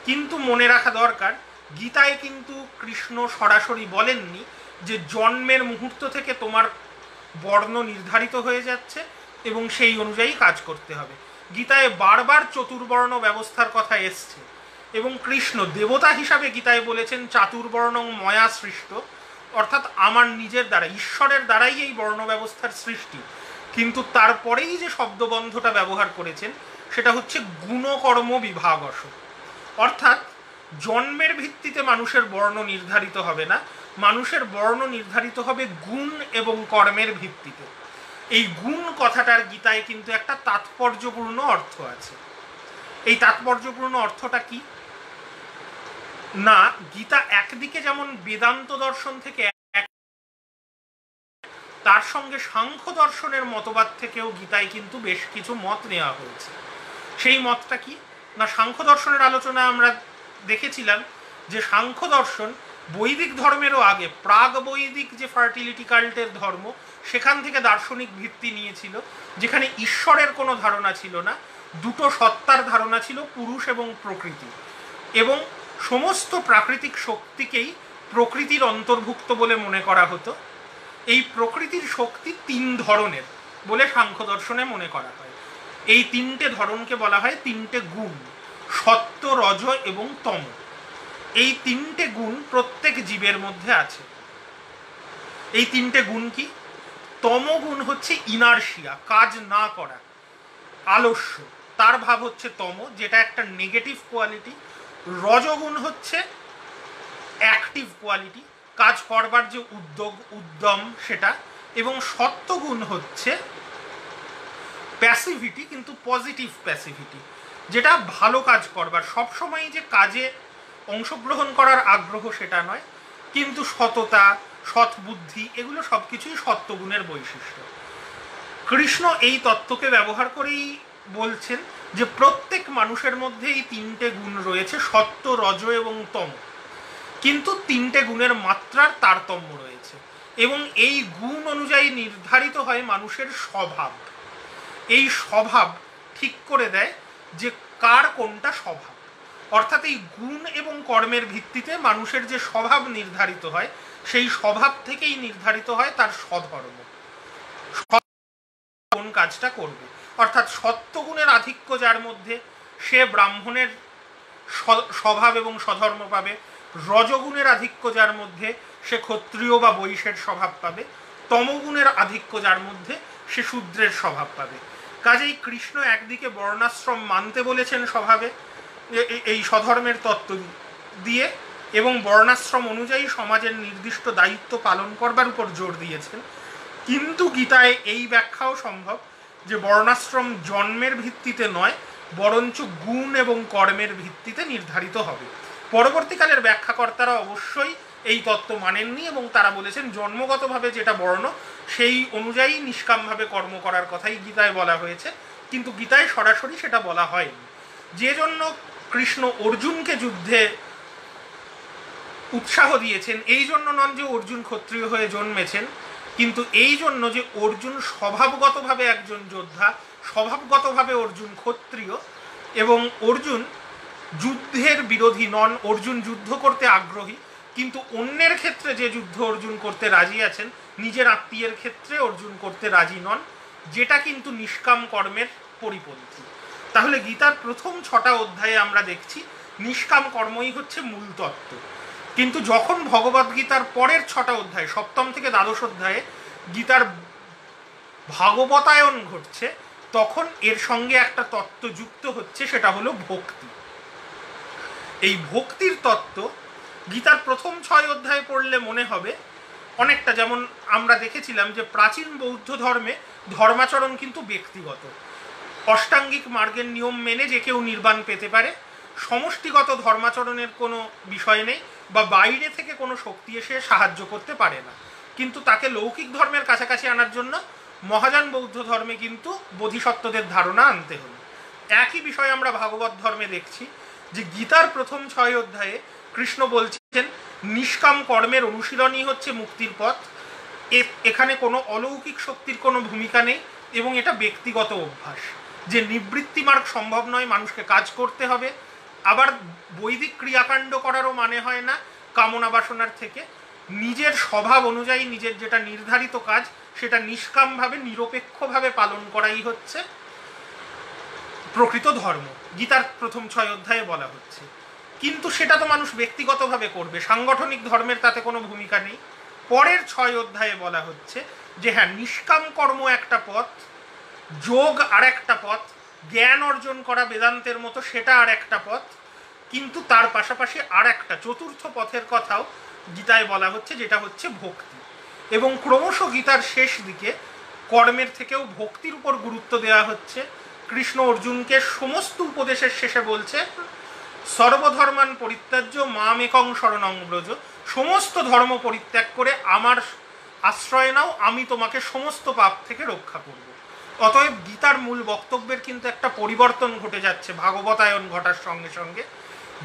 কিন্তু মনে রাখা দরকার, গীতায় কিন্তু কৃষ্ণ সরাসরি বলেননি যে জন্মের মুহূর্ত থেকে তোমার বর্ণ নির্ধারিত হয়ে যাচ্ছে এবং সেই অনুযায়ী কাজ করতে হবে। গীতায় বারবার চতুর্বর্ণ ব্যবস্থার কথা এসছে, এবং কৃষ্ণ দেবতা হিসাবে গীতায় বলেছেন চাতুর্বর্ণং ময়া সৃষ্ট, অর্থাৎ আমার নিজের দ্বারা, ঈশ্বরের দ্বারাই এই বর্ণ ব্যবস্থার সৃষ্টি। কিন্তু তারপরেই যে শব্দবন্ধটা ব্যবহার করেছেন সেটা হচ্ছে গুণকর্ম বিভাগস, অর্থাৎ জন্মের ভিত্তিতে মানুষের বর্ণ নির্ধারিত হবে না, মানুষের বর্ণ নির্ধারিত হবে গুণ এবং কর্মের ভিত্তিতে। এই গুণ কথাটার গীতায় কিন্তু একটা তাৎপর্যপূর্ণ অর্থ আছে। এই তাৎপর্যপূর্ণ অর্থটা কি না, গীতা একদিকে যেমন বেদান্ত দর্শন থেকে, তার সঙ্গে সাংখ্য দর্শনের মতবাদ থেকেও গীতায় কিন্তু বেশ কিছু মত নেওয়া হয়েছে। সেই মতটা কি না, সাংখ্য দর্শনের আলোচনা আমরা দেখেছিলাম যে সাংখ্য দর্শন বৈদিক ধর্মেরও আগে, প্রাগ বৈদিক যে ফার্টিলিটি কাল্টের ধর্ম, সেখান থেকে দার্শনিক ভিত্তি নিয়েছিল, যেখানে ঈশ্বরের কোনো ধারণা ছিল না, দুটো সত্তার ধারণা ছিল, পুরুষ এবং প্রকৃতি, এবং সমস্ত প্রাকৃতিক শক্তিকেই প্রকৃতির অন্তর্ভুক্ত বলে মনে করা হতো। এই প্রকৃতির শক্তি তিন ধরনের বলে সাংখ্য দর্শনে মনে করা হয়। এই তিনটে ধরনকে বলা হয় তিনটে গুণ, সত্য, রজ এবং তম। এই তিনটে গুণ প্রত্যেক জীবের মধ্যে আছে। এই তিনটে গুণ কি? তমগুণ হচ্ছে ইনার্শিয়া, কাজ না করা, আলস্য, তার ভাব হচ্ছে তম, যেটা একটা নেগেটিভ কোয়ালিটি। রজগুণ হচ্ছে অ্যাক্টিভ কোয়ালিটি, কাজ করবার যে উদ্যোগ, উদ্যম, সেটা। এবং সত্যগুণ হচ্ছে প্যাসিভিটি, কিন্তু পজিটিভ প্যাসিভিটি, যেটা ভালো কাজ করবার, সবসময় যে কাজে অংশগ্রহণ করার আগ্রহ সেটা নয়, কিন্তু সততা, সৎ বুদ্ধি, এগুলো সব কিছুই সত্যগুণের বৈশিষ্ট্য। কৃষ্ণ এই তত্ত্বকে ব্যবহার করেই বলছেন যে প্রত্যেক মানুষের মধ্যে এই তিনটে গুণ রয়েছে, সত্য, রজ এবং তম, কিন্তু তিনটে গুণের মাত্রার তারতম্য রয়েছে। এবং এই গুণ অনুযায়ী নির্ধারিত হয় মানুষের স্বভাব। এই স্বভাব ঠিক করে দেয় যে কার কোনটা স্বভাব। অর্থাৎ এই গুণ এবং কর্মের ভিত্তিতে মানুষের যে স্বভাব নির্ধারিত হয়, সেই স্বভাব থেকেই নির্ধারিত হয় তার স্বধর্ম, কোন কাজটা করবে। অর্থাৎ সত্যগুণের আধিক্য যার মধ্যে, সে ব্রাহ্মণের স্বভাব এবং স্বধর্ম পাবে। রজগুণের আধিক্য যার মধ্যে, সে ক্ষত্রিয় বা বৈশ্যের স্বভাব পাবে। তমগুণের আধিক্য যার মধ্যে, সে শূদ্রের স্বভাব পাবে। কাজেই কৃষ্ণ একদিকে বর্ণাশ্রম মানতে বলেছেন স্বভাবে এই স্বধর্মের তত্ত্ব দিয়ে, এবং বর্ণাশ্রম অনুযায়ী সমাজের নির্দিষ্ট দায়িত্ব পালন করবার উপর জোর দিয়েছেন। কিন্তু গীতায় এই ব্যাখ্যাও সম্ভব যে বর্ণাশ্রম জন্মের ভিত্তিতে নয়, বরঞ্চ গুণ এবং কর্মের ভিত্তিতে নির্ধারিত হবে। পরবর্তীকালের ব্যাখ্যাকর্তারা অবশ্যই এই তত্ত্ব মানেননি এবং তারা বলেছেন জন্মগতভাবে যেটা বর্ণ, সেই অনুযায়ী নিষ্কামভাবে কর্ম করার কথাই গীতায় বলা হয়েছে, কিন্তু গীতায় সরাসরি সেটা বলা হয়নি। যে জন্য কৃষ্ণ অর্জুনকে যুদ্ধে উৎসাহ দিয়েছেন, এই জন্য নন যে অর্জুন ক্ষত্রিয় হয়ে জন্মেছেন, কিন্তু এই জন্য যে অর্জুন স্বভাবগতভাবে একজন যোদ্ধা, স্বভাবগতভাবে অর্জুন ক্ষত্রিয়, এবং অর্জুন যুদ্ধের বিরোধী নন। অর্জুন যুদ্ধ করতে আগ্রহী, কিন্তু অন্যের ক্ষেত্রে যে যুদ্ধ অর্জুন করতে রাজি আছেন, নিজের আত্মীয়ের ক্ষেত্রে অর্জুন করতে রাজি নন, যেটা কিন্তু নিষ্কাম কর্মের পরিপন্থী। তাহলে গীতার প্রথম 6টা অধ্যায়ে আমরা দেখছি নিষ্কাম কর্মই হচ্ছে মূল তত্ত্ব। কিন্তু যখন ভগবদ্গীতার পরের 6টা অধ্যায়, 7ম থেকে দ্বাদশ অধ্যায়ে গীতার ভাগবতায়ন ঘটছে, তখন এর সঙ্গে একটা তত্ত্ব যুক্ত হচ্ছে, সেটা হলো ভক্তি। এই ভক্তির তত্ত্ব গীতার প্রথম 6 অধ্যায় পড়লে মনে হবে অনেকটা যেমন আমরা দেখেছিলাম যে প্রাচীন বৌদ্ধ ধর্মে ধর্মাচরণ কিন্তু ব্যক্তিগত, অষ্টাঙ্গিক মার্গের নিয়ম মেনে যে কেউ নির্বাণ পেতে পারে, সমষ্টিগত ধর্মাচরণের কোনো বিষয় নেই, বা বাইরে থেকে কোনো শক্তি এসে সাহায্য করতে পারে না। কিন্তু তাকে লৌকিক ধর্মের কাছাকাছি আনার জন্য মহাযান বৌদ্ধ ধর্মে কিন্তু বোধিসত্ত্বদের ধারণা আনতে হলো। একই বিষয় আমরা ভাগবত ধর্মে দেখছি যে গীতার প্রথম 6 অধ্যায়ে কৃষ্ণ বলছেন নিষ্কাম কর্মের অনুশীলনই হচ্ছে মুক্তির পথ। এখানে কোনো অলৌকিক শক্তির কোনো ভূমিকা নেই, এবং এটা ব্যক্তিগত অভ্যাস, যে নিবৃত্তি মার্গ সম্ভব নয়, মানুষকে কাজ করতে হবে। আবার বৈদিক ক্রিয়াকাণ্ড করারও মানে হয় না কামনা বাসনার থেকে। নিজের স্বভাব অনুযায়ী নিজের যেটা নির্ধারিত কাজ, সেটা নিষ্কামভাবে নিরপেক্ষভাবে পালন করাই হচ্ছে প্রকৃত ধর্ম, গীতার প্রথম 6 অধ্যায়ে বলা হচ্ছে। কিন্তু সেটা তো মানুষ ব্যক্তিগতভাবে করবে, সাংগঠনিক ধর্মের তাতে কোনো ভূমিকা নেই। পরের 6 অধ্যায়ে বলা হচ্ছে যে হ্যাঁ, নিষ্কাম কর্ম একটা পথ, যোগ আর একটা পথ, জ্ঞান অর্জন করা বেদান্তের মতো সেটা আর একটা পথ, কিন্তু তার পাশাপাশি আর একটা চতুর্থ পথের কথাও গীতায় বলা হচ্ছে, যেটা হচ্ছে ভক্তি। এবং ক্রমশ গীতার শেষ দিকে কর্মের থেকেও ভক্তির উপর গুরুত্ব দেওয়া হচ্ছে। কৃষ্ণ অর্জুনকে সমস্ত উপদেশের শেষে বলছে সর্বধর্মান পরিত্যাজ্য মামেকং শরণং ব্রজ, সমস্ত ধর্ম পরিত্যাগ করে আমার আশ্রয় নাও, আমি তোমাকে সমস্ত পাপ থেকে রক্ষা করব। অতএব গীতার মূল বক্তব্যের কিন্তু একটা পরিবর্তন ঘটে যাচ্ছে ভাগবতায়ন ঘটার সঙ্গে সঙ্গে।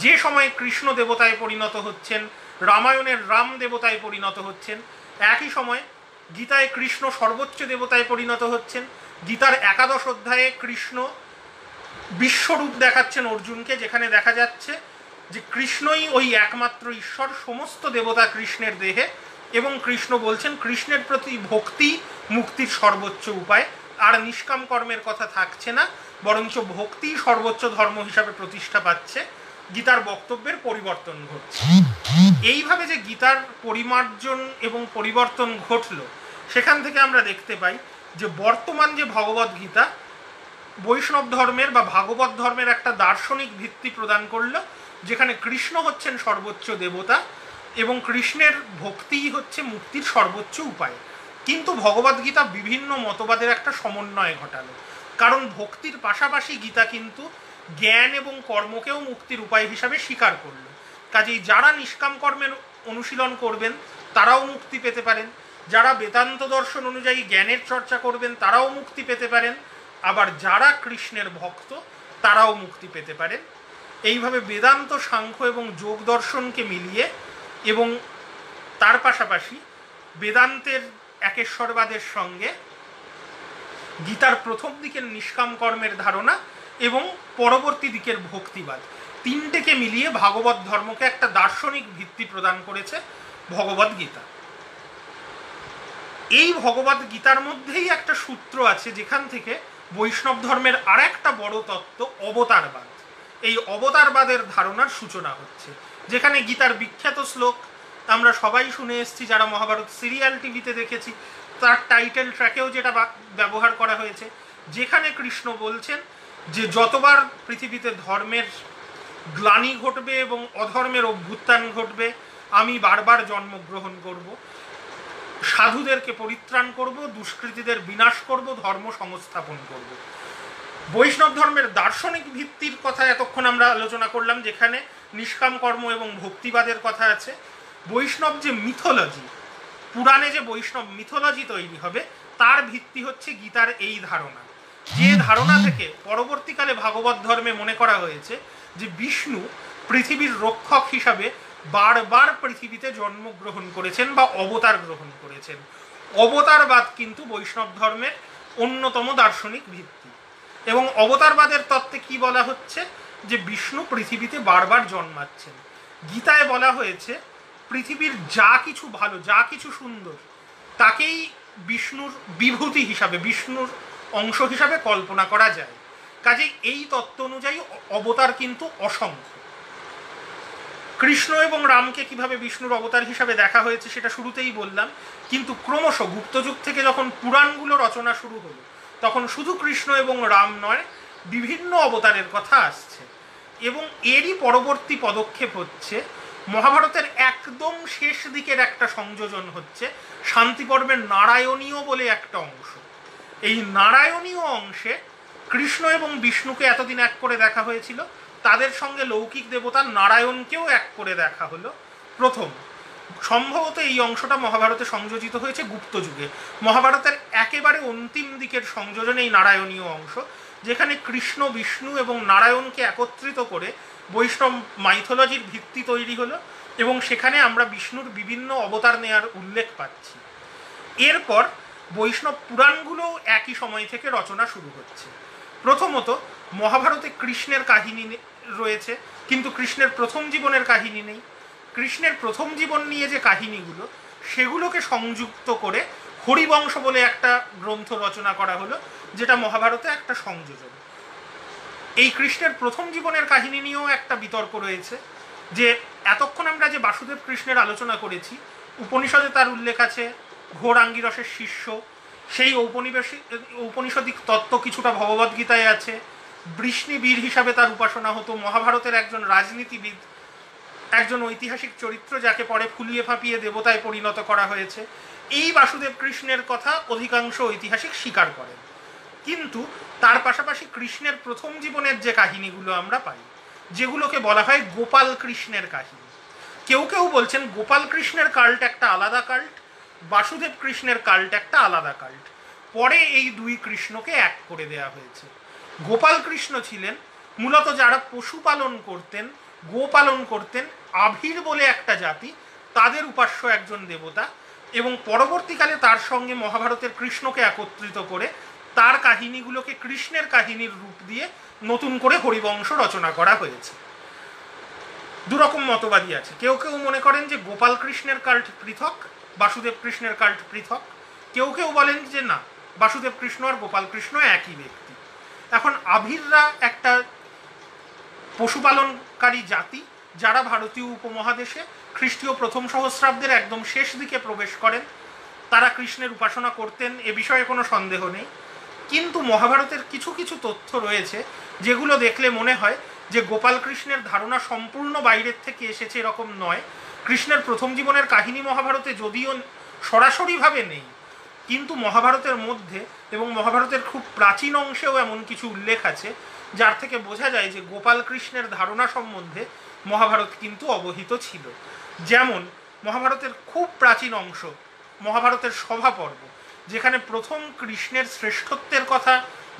যে সময়ে কৃষ্ণ দেবতায় পরিণত হচ্ছেন, রামায়ণের রাম দেবতায় পরিণত হচ্ছেন, একই সময় গীতায় কৃষ্ণ সর্বোচ্চ দেবতায় পরিণত হচ্ছেন। গীতার 11 অধ্যায়ে কৃষ্ণ বিশ্বরূপ দেখাচ্ছেন অর্জুনকে, যেখানে দেখা যাচ্ছে যে কৃষ্ণই ওই একমাত্র ঈশ্বর, সমস্ত দেবতা কৃষ্ণের দেহে, এবং কৃষ্ণ বলছেন কৃষ্ণের প্রতি ভক্তি মুক্তির সর্বোচ্চ উপায়। আর নিষ্কাম কর্মের কথা থাকছে না, বরঞ্চ ভক্তি সর্বোচ্চ ধর্ম হিসাবে প্রতিষ্ঠা পাচ্ছে। গীতার বক্তব্যের পরিবর্তন ঘটছে। এইভাবে যে গীতার পরিমার্জন এবং পরিবর্তন ঘটল, সেখান থেকে আমরা দেখতে পাই যে বর্তমান যে ভগবদ গীতা বৈষ্ণব ধর্মের বা ভাগবত ধর্মের একটা দার্শনিক ভিত্তি প্রদান করল, যেখানে কৃষ্ণ হচ্ছেন সর্বোচ্চ দেবতা এবং কৃষ্ণের ভক্তিই হচ্ছে মুক্তির সর্বোচ্চ উপায়। কিন্তু ভগবদ্গীতা বিভিন্ন মতবাদের একটা সমন্বয় ঘটালো, কারণ ভক্তির পাশাপাশি গীতা কিন্তু জ্ঞান এবং কর্মকেও মুক্তির উপায় হিসাবে স্বীকার করল। কাজেই যারা নিষ্কাম কর্মের অনুশীলন করবেন তারাও মুক্তি পেতে পারেন, যারা বেদান্ত দর্শন অনুযায়ী জ্ঞানের চর্চা করবেন তারাও মুক্তি পেতে পারেন, আবার যারা কৃষ্ণের ভক্ত তারাও মুক্তি পেতে পারেন। এইভাবে বেদান্ত, সাংখ্য এবং যোগ দর্শনকে মিলিয়ে এবং তার পাশাপাশি বেদান্তের একেশ্বরবাদের সঙ্গে গীতার প্রথম দিকের নিষ্কাম কর্মের ধারণা এবং পরবর্তী দিকের ভক্তিবাদ, তিনটেকে মিলিয়ে ভাগবত ধর্মকে একটা দার্শনিক ভিত্তি প্রদান করেছে ভগবদ্ গীতা। এই ভগবদ্ গীতার মধ্যেই একটা সূত্র আছে যেখান থেকে বৈষ্ণব ধর্মের আর একটা বড় তত্ত্ব অবতারবাদ, এই অবতারবাদের ধারণার সূচনা হচ্ছে, যেখানে গীতার বিখ্যাত শ্লোক আমরা সবাই শুনে এসেছি, যারা মহাভারত সিরিয়াল টিভিতে দেখেছি, তার টাইটেল ট্র্যাকেও যেটা ব্যবহার করা হয়েছে, যেখানে কৃষ্ণ বলছেন যে যতবার পৃথিবীতে ধর্মের গ্লানি ঘটবে এবং অধর্মের অভ্যুত্থান ঘটবে, আমি বারবার জন্মগ্রহণ করব, সাধুদেরকে পরিত্রাণ করব, দুষ্কৃতীদের বিনাশ করব, ধর্ম সংস্থাপন করব। বৈষ্ণব ধর্মের দার্শনিক ভিত্তির কথা এতক্ষণ আমরা আলোচনা করলাম, যেখানে নিষ্কাম কর্ম এবং ভক্তিবাদের কথা আছে। বৈষ্ণব যে মিথোলজি, পুরাণে যে বৈষ্ণব মিথোলজি তৈরি হবে, তার ভিত্তি হচ্ছে গীতার এই ধারণা, যে ধারণা থেকে পরবর্তীকালে ভাগবত ধর্মে মনে করা হয়েছে যে বিষ্ণু পৃথিবীর রক্ষক হিসাবে বারবার পৃথিবীতে জন্মগ্রহণ করেছেন বা অবতার গ্রহণ করেছেন। অবতারবাদ কিন্তু বৈষ্ণব ধর্মের অন্যতম দার্শনিক ভিত্তি। এবং অবতারবাদের তত্ত্বে কি বলা হচ্ছে, যে বিষ্ণু পৃথিবীতে বারবার জন্মাচ্ছেন। গীতায় বলা হয়েছে পৃথিবীর যা কিছু ভালো, যা কিছু সুন্দর, তাকেই বিষ্ণুর বিভূতি হিসাবে, বিষ্ণুর অংশ হিসাবে কল্পনা করা যায়। কাজেই এই তত্ত্ব অনুযায়ী অবতার কিন্তু অসংখ্য। কৃষ্ণ এবং রামকে কিভাবে বিষ্ণুর অবতার হিসাবে দেখা হয়েছে সেটা শুরুতেই বললাম, কিন্তু ক্রমশ গুপ্তযুগ থেকে যখন পুরাণগুলো রচনা শুরু হলো, তখন শুধু কৃষ্ণ এবং রাম নয়, বিভিন্ন অবতারের কথা আসছে। এবং এরই পরবর্তী পদক্ষেপ হচ্ছে মহাভারতের একদম শেষ দিকের একটা সংযোজন হচ্ছে শান্তি পর্বের নারায়ণীয় বলে একটা অংশ। এই নারায়ণীয় অংশে কৃষ্ণ এবং বিষ্ণুকে এতদিন এক করে দেখা হয়েছিল, তাদের সঙ্গে লৌকিক দেবতা নারায়ণকেও এক করে দেখা হলো প্রথম। সম্ভবত এই অংশটা মহাভারতে সংযোজিত হয়েছে গুপ্ত যুগে। মহাভারতের একেবারে অন্তিম দিকের সংযোজন এই নারায়ণীয় অংশ, যেখানে কৃষ্ণ, বিষ্ণু এবং নারায়ণকে একত্রিত করে বৈষ্ণব মাইথোলজির ভিত্তি তৈরি হলো এবং সেখানে আমরা বিষ্ণুর বিভিন্ন অবতার নেয়ার উল্লেখ পাচ্ছি। এরপর বৈষ্ণব পুরাণগুলো একই সময় থেকে রচনা শুরু হচ্ছে। প্রথমত মহাভারতে কৃষ্ণের কাহিনী রয়েছে, কিন্তু কৃষ্ণের প্রথম জীবনের কাহিনী নেই। কৃষ্ণের প্রথম জীবন নিয়ে যে কাহিনীগুলো, সেগুলোকে সংযুক্ত করে হরিবংশ বলে একটা গ্রন্থ রচনা করা হলো, যেটা মহাভারতে একটা সংযোজন। এই কৃষ্ণের প্রথম জীবনের কাহিনী নিয়েও একটা বিতর্ক রয়েছে, যে এতক্ষণ আমরা যে বাসুদেব কৃষ্ণের আলোচনা করেছি, উপনিষদে তার উল্লেখ আছে ঘোর আঙ্গিরসের শিষ্য, সেই ঔপনিষদিক তত্ত্ব কিছুটা ভগবদ্গীতায় আছে। বৃষ্ণিবীর হিসাবে তার উপাসনা হতো। মহাভারতের একজন রাজনীতিবিদ, একজন ঐতিহাসিক চরিত্র, যাকে পরে ফুলিয়ে ফাঁপিয়ে দেবতায় পরিণত করা হয়েছে। এই বাসুদেব কৃষ্ণের কথা অধিকাংশ ঐতিহাসিক স্বীকার করেন, কিন্তু তার পাশাপাশি কৃষ্ণের প্রথম জীবনের যে কাহিনীগুলো আমরা পাই, যেগুলোকে বলা হয় গোপাল কৃষ্ণের কাহিনী। কেউ কেউ বলছেন গোপাল কৃষ্ণের কাল্ট একটা আলাদা কাল্ট, বাসুদেব কৃষ্ণের কাল্ট একটা আলাদা কাল্ট। পরে এই দুই কৃষ্ণকে এক করে দেয়া হয়েছে। গোপাল কৃষ্ণ ছিলেন মূলত যারা পশুপালন করতেন, গোপালন করতেন, আভির বলে একটা জাতি, তাদের উপাস্য একজন দেবতা। এবং পরবর্তীকালে তার সঙ্গে মহাভারতের কৃষ্ণকে একত্রিত করে তার কাহিনীগুলোকে কৃষ্ণের কাহিনীর রূপ দিয়ে নতুন করে হরিবংশ রচনা করা হয়েছে। দুরকম মতবাদী আছে। কেউ কেউ মনে করেন যে গোপাল কৃষ্ণের কাল্ট পৃথক, বাসুদেব কৃষ্ণের কাল্ট পৃথক। কেউ কেউ বলেন যে না, বাসুদেব কৃষ্ণ আর গোপাল কৃষ্ণ একই ব্যক্তি। এখন আভিররা একটা পশুপালনকারী জাতি, যারা ভারতীয় উপমহাদেশে খ্রিস্টীয় প্রথম সহস্রাব্দের একদম শেষ দিকে প্রবেশ করেন। তারা কৃষ্ণের উপাসনা করতেন, এ বিষয়ে কোনো সন্দেহ নেই। কিন্তু মহাভারতের কিছু কিছু তথ্য রয়েছে যেগুলো দেখলে মনে হয় যে গোপাল কৃষ্ণের ধারণা সম্পূর্ণ বাইরের থেকে এসেছে এরকম নয়। কৃষ্ণের প্রথম জীবনের কাহিনী মহাভারতে যদিও সরাসরিভাবে নেই, কিন্তু মহাভারতের মধ্যে এবং মহাভারতের খুব প্রাচীন অংশেও এমন কিছু উল্লেখ আছে যার থেকে বোঝা যায় যে গোপাল কৃষ্ণের ধারণা সম্বন্ধে মহাভারত কিন্তু অবহিত ছিল। যেমন মহাভারতের খুব প্রাচীন অংশ, মহাভারতের সভা পর্ব, যেখানে প্রথম কৃষ্ণের শ্রেষ্ঠত্বের কথা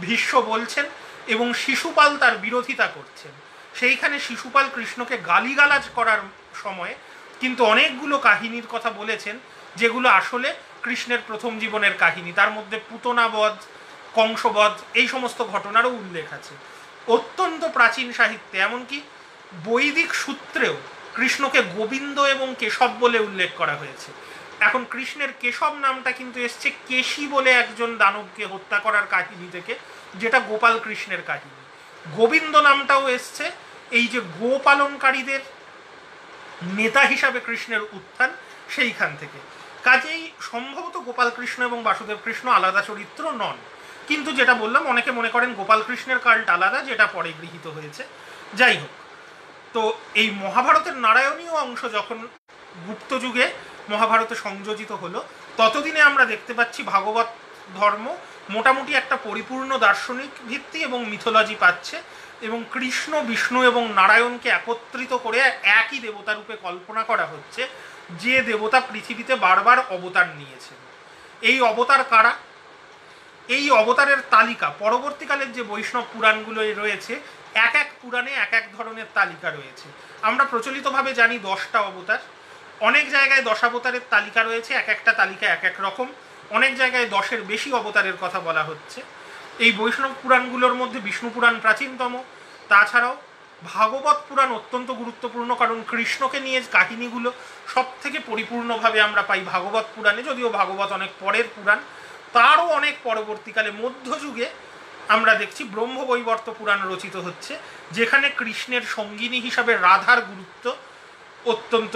ভীষ্ম বলছেন এবং শিশুপাল তার বিরোধিতা করছেন। সেইখানে শিশুপাল কৃষ্ণকে গালিগালাজ করার সময় কিন্তু অনেকগুলো কাহিনীর কথা বলেছেন, যেগুলো আসলে কৃষ্ণের প্রথম জীবনের কাহিনী। তার মধ্যে পুতনাবধ, কংসবধ এই সমস্ত ঘটনারও উল্লেখ আছে অত্যন্ত প্রাচীন সাহিত্যে। এমনকি বৈদিক সূত্রেও কৃষ্ণকে গোবিন্দ এবং কেশব বলে উল্লেখ করা হয়েছে। এখন কৃষ্ণের কেশব নামটা কিন্তু এসছে কেশী বলে একজন দানবকে হত্যা করার কাহিনী থেকে, যেটা গোপাল কৃষ্ণের কাহিনী। গোবিন্দ নামটাও এসছে এই যে গোপালনকারীদের নেতা হিসাবে কৃষ্ণের উত্থান, সেইখান থেকে। কাজেই সম্ভবত গোপাল কৃষ্ণ এবং বাসুদেব কৃষ্ণ আলাদা চরিত্র নন, কিন্তু যেটা বললাম অনেকে মনে করেন গোপাল কৃষ্ণের কাল্ট আলাদা, যেটা পরে গৃহীত হয়েছে। যাই হোক, তো এই মহাভারতের নারায়ণীয় অংশ যখন গুপ্ত যুগে মহাভারতে সংযোজিত হলো, ততদিনে আমরা দেখতে পাচ্ছি ভাগবত ধর্ম মোটামুটি একটা পরিপূর্ণ দার্শনিক ভিত্তি এবং মিথোলজি পাচ্ছে, এবং কৃষ্ণ, বিষ্ণু এবং নারায়ণকে একত্রিত করে একই দেবতা রূপে কল্পনা করা হচ্ছে, যে দেবতা পৃথিবীতে বারবার অবতার নিয়েছেন। এই অবতার কারা? এই অবতারের তালিকা পরবর্তীকালের যে বৈষ্ণব পুরাণগুলো রয়েছে, এক এক পুরাণে এক এক ধরনের তালিকা রয়েছে। আমরা প্রচলিতভাবে জানি 10টা অবতার, অনেক জায়গায় 10 অবতারের তালিকা রয়েছে, এক একটা তালিকা এক এক রকম, অনেক জায়গায় 10-এর বেশি অবতারের কথা বলা হচ্ছে। এই বৈষ্ণব পুরাণগুলোর মধ্যে বিষ্ণু পুরাণ প্রাচীনতম। তাছাড়াও ভাগবত পুরাণ অত্যন্ত গুরুত্বপূর্ণ, কারণ কৃষ্ণকে নিয়ে কাহিনীগুলো সব থেকে পরিপূর্ণভাবে আমরা পাই ভাগবত পুরাণে, যদিও ভাগবত অনেক পরের পুরাণ। তারও অনেক পরবর্তীকালে মধ্যযুগে আমরা দেখছি ব্রহ্মবৈবর্ত পুরাণ রচিত হচ্ছে, যেখানে কৃষ্ণের সঙ্গিনী হিসাবে রাধার গুরুত্ব অত্যন্ত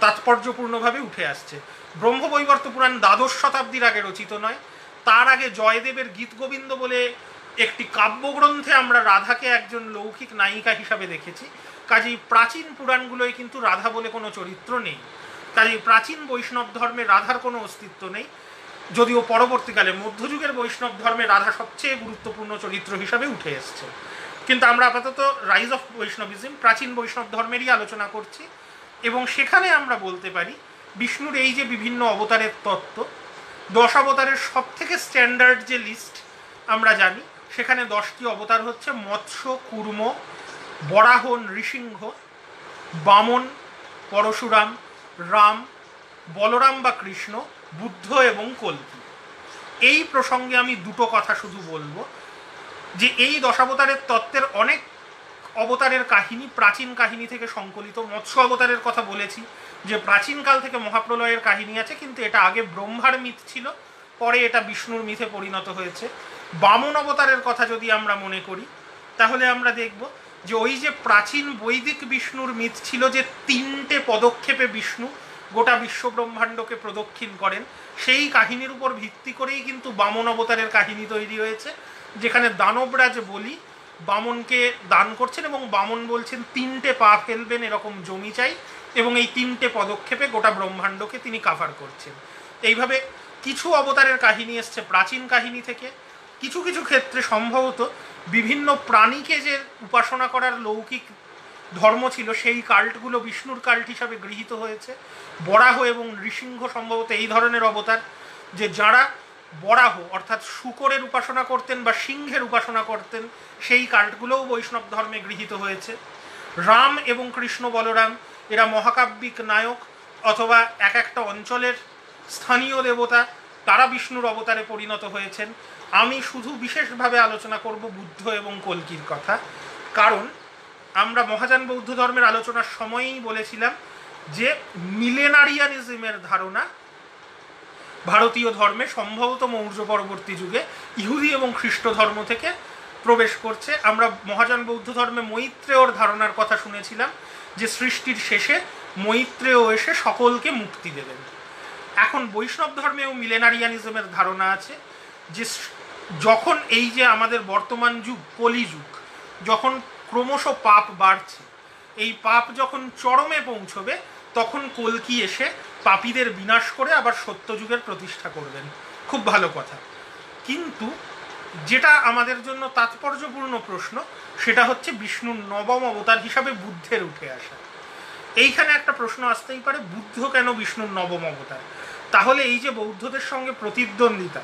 তাৎপর্যপূর্ণভাবে উঠে আসছে। ব্রহ্মবৈবর্ত পুরাণ দ্বাদশ শতাব্দীর আগে রচিত নয়, তার আগে জয়দেবের গীতগোবিন্দ বলে একটি কাব্যগ্রন্থে আমরা রাধাকে একজন লৌকিক নায়িকা হিসাবে দেখেছি। কাজেই প্রাচীন পুরাণগুলোয় কিন্তু রাধা বলে কোনো চরিত্র নেই, কাজেই প্রাচীন বৈষ্ণব ধর্মে রাধার কোনো অস্তিত্ব নেই, যদিও পরবর্তীকালে মধ্যযুগের বৈষ্ণব ধর্মে রাধা সবচেয়ে গুরুত্বপূর্ণ চরিত্র হিসাবে উঠে এসছে। কিন্তু আমরা আপাতত রাইজ অফ বৈষ্ণবিজম, প্রাচীন বৈষ্ণব ধর্মেরই আলোচনা করছি, এবং সেখানে আমরা বলতে পারি বিষ্ণুর এই যে বিভিন্ন অবতারের তত্ত্ব, 10 অবতারের সব থেকে স্ট্যান্ডার্ড যে লিস্ট আমরা জানি, সেখানে 10টি অবতার হচ্ছে মৎস্য, কুর্ম, বরাহ, নৃসিংহ, বামন, পরশুরাম, রাম, বলরাম বা কৃষ্ণ, বুদ্ধ এবং কল্কি। এই প্রসঙ্গে আমি দুটো কথা শুধু বলবো, যে এই 10 অবতারের তত্ত্বের অনেক অবতারের কাহিনী প্রাচীন কাহিনী থেকে সংকলিত। মৎস্য অবতারের কথা বলেছি, যে প্রাচীনকাল থেকে মহাপ্রলয়ের কাহিনী আছে, কিন্তু এটা আগে ব্রহ্মার মিথ ছিল, পরে এটা বিষ্ণুর মিথে পরিণত হয়েছে। বামন অবতারের কথা যদি আমরা মনে করি, তাহলে আমরা দেখব যে ওই যে প্রাচীন বৈদিক বিষ্ণুর মিথ ছিল, যে 3টে পদক্ষেপে বিষ্ণু গোটা বিশ্ব ব্রহ্মাণ্ডকে প্রদক্ষিণ করেন, সেই কাহিনীর উপর ভিত্তি করেই কিন্তু বামন অবতারের কাহিনী তৈরি হয়েছে, যেখানে দানবরাজ বলি বামনকে দান করছেন, এবং বামন বলছেন 3টে পা ফেলবেন, এরকম জমি চাই, এবং এই 3টে পদক্ষেপে গোটা ব্রহ্মাণ্ডকে তিনি কাভার করছেন। এইভাবে কিছু অবতারের কাহিনী এসছে প্রাচীন কাহিনী থেকে, কিছু কিছু ক্ষেত্রে সম্ভবত বিভিন্ন প্রাণীকে যে উপাসনা করার লৌকিক ধর্ম ছিল, সেই কাল্টগুলো বিষ্ণুর কাল্ট হিসাবে গৃহীত হয়েছে। বরাহ এবং নৃসিংহ সম্ভবত এই ধরনের অবতার, যে যারা বরাহ অর্থাৎ শূকরের উপাসনা করতেন বা সিংহের উপাসনা করতেন, সেই কাল্টগুলোও বৈষ্ণব ধর্মে গৃহীত হয়েছে। রাম এবং কৃষ্ণ বলরাম এরা মহাকাব্যিক নায়ক অথবা এক একটা অঞ্চলের স্থানীয় দেবতা, তারা বিষ্ণুর অবতারে পরিণত হয়েছেন। আমি শুধু বিশেষভাবে আলোচনা করব বুদ্ধ এবং কল্কির কথা, কারণ আমরা মহাযান বৌদ্ধ ধর্মের আলোচনার সময়ই বলেছিলাম যে মিলেনারিয়ানিজমের ধারণা ভারতীয় ধর্মে সম্ভবত মৌর্য পরবর্তী যুগে ইহুদি এবং খ্রিস্ট ধর্ম থেকে প্রবেশ করছে। আমরা মহাযান বৌদ্ধ ধর্মে মৈত্রেয়র ধারণার কথা শুনেছিলাম, যে সৃষ্টির শেষে মৈত্রেয় এসে সকলকে মুক্তি দেবেন। এখন বৈষ্ণব ধর্মেও মিলেনারিয়ানিজমের ধারণা আছে, যে যখন এই যে আমাদের বর্তমান যুগ কলিযুগ, যখন ক্রমশ পাপ বাড়ছে, এই পাপ যখন চরমে পৌঁছবে, তখন কল্কি এসে পাপীদের বিনাশ করে আবার সত্যযুগের প্রতিষ্ঠা করবেন। খুব ভালো কথা, কিন্তু যেটা আমাদের জন্য তাৎপর্যপূর্ণ প্রশ্ন, সেটা হচ্ছে বিষ্ণুর নবম অবতার হিসাবে বুদ্ধের উঠে আসা। এইখানে একটা প্রশ্ন আসতেই পারে, বুদ্ধ কেন বিষ্ণুর নবম অবতার? তাহলে এই যে বৌদ্ধদের সঙ্গে প্রতিদ্বন্দ্বিতা,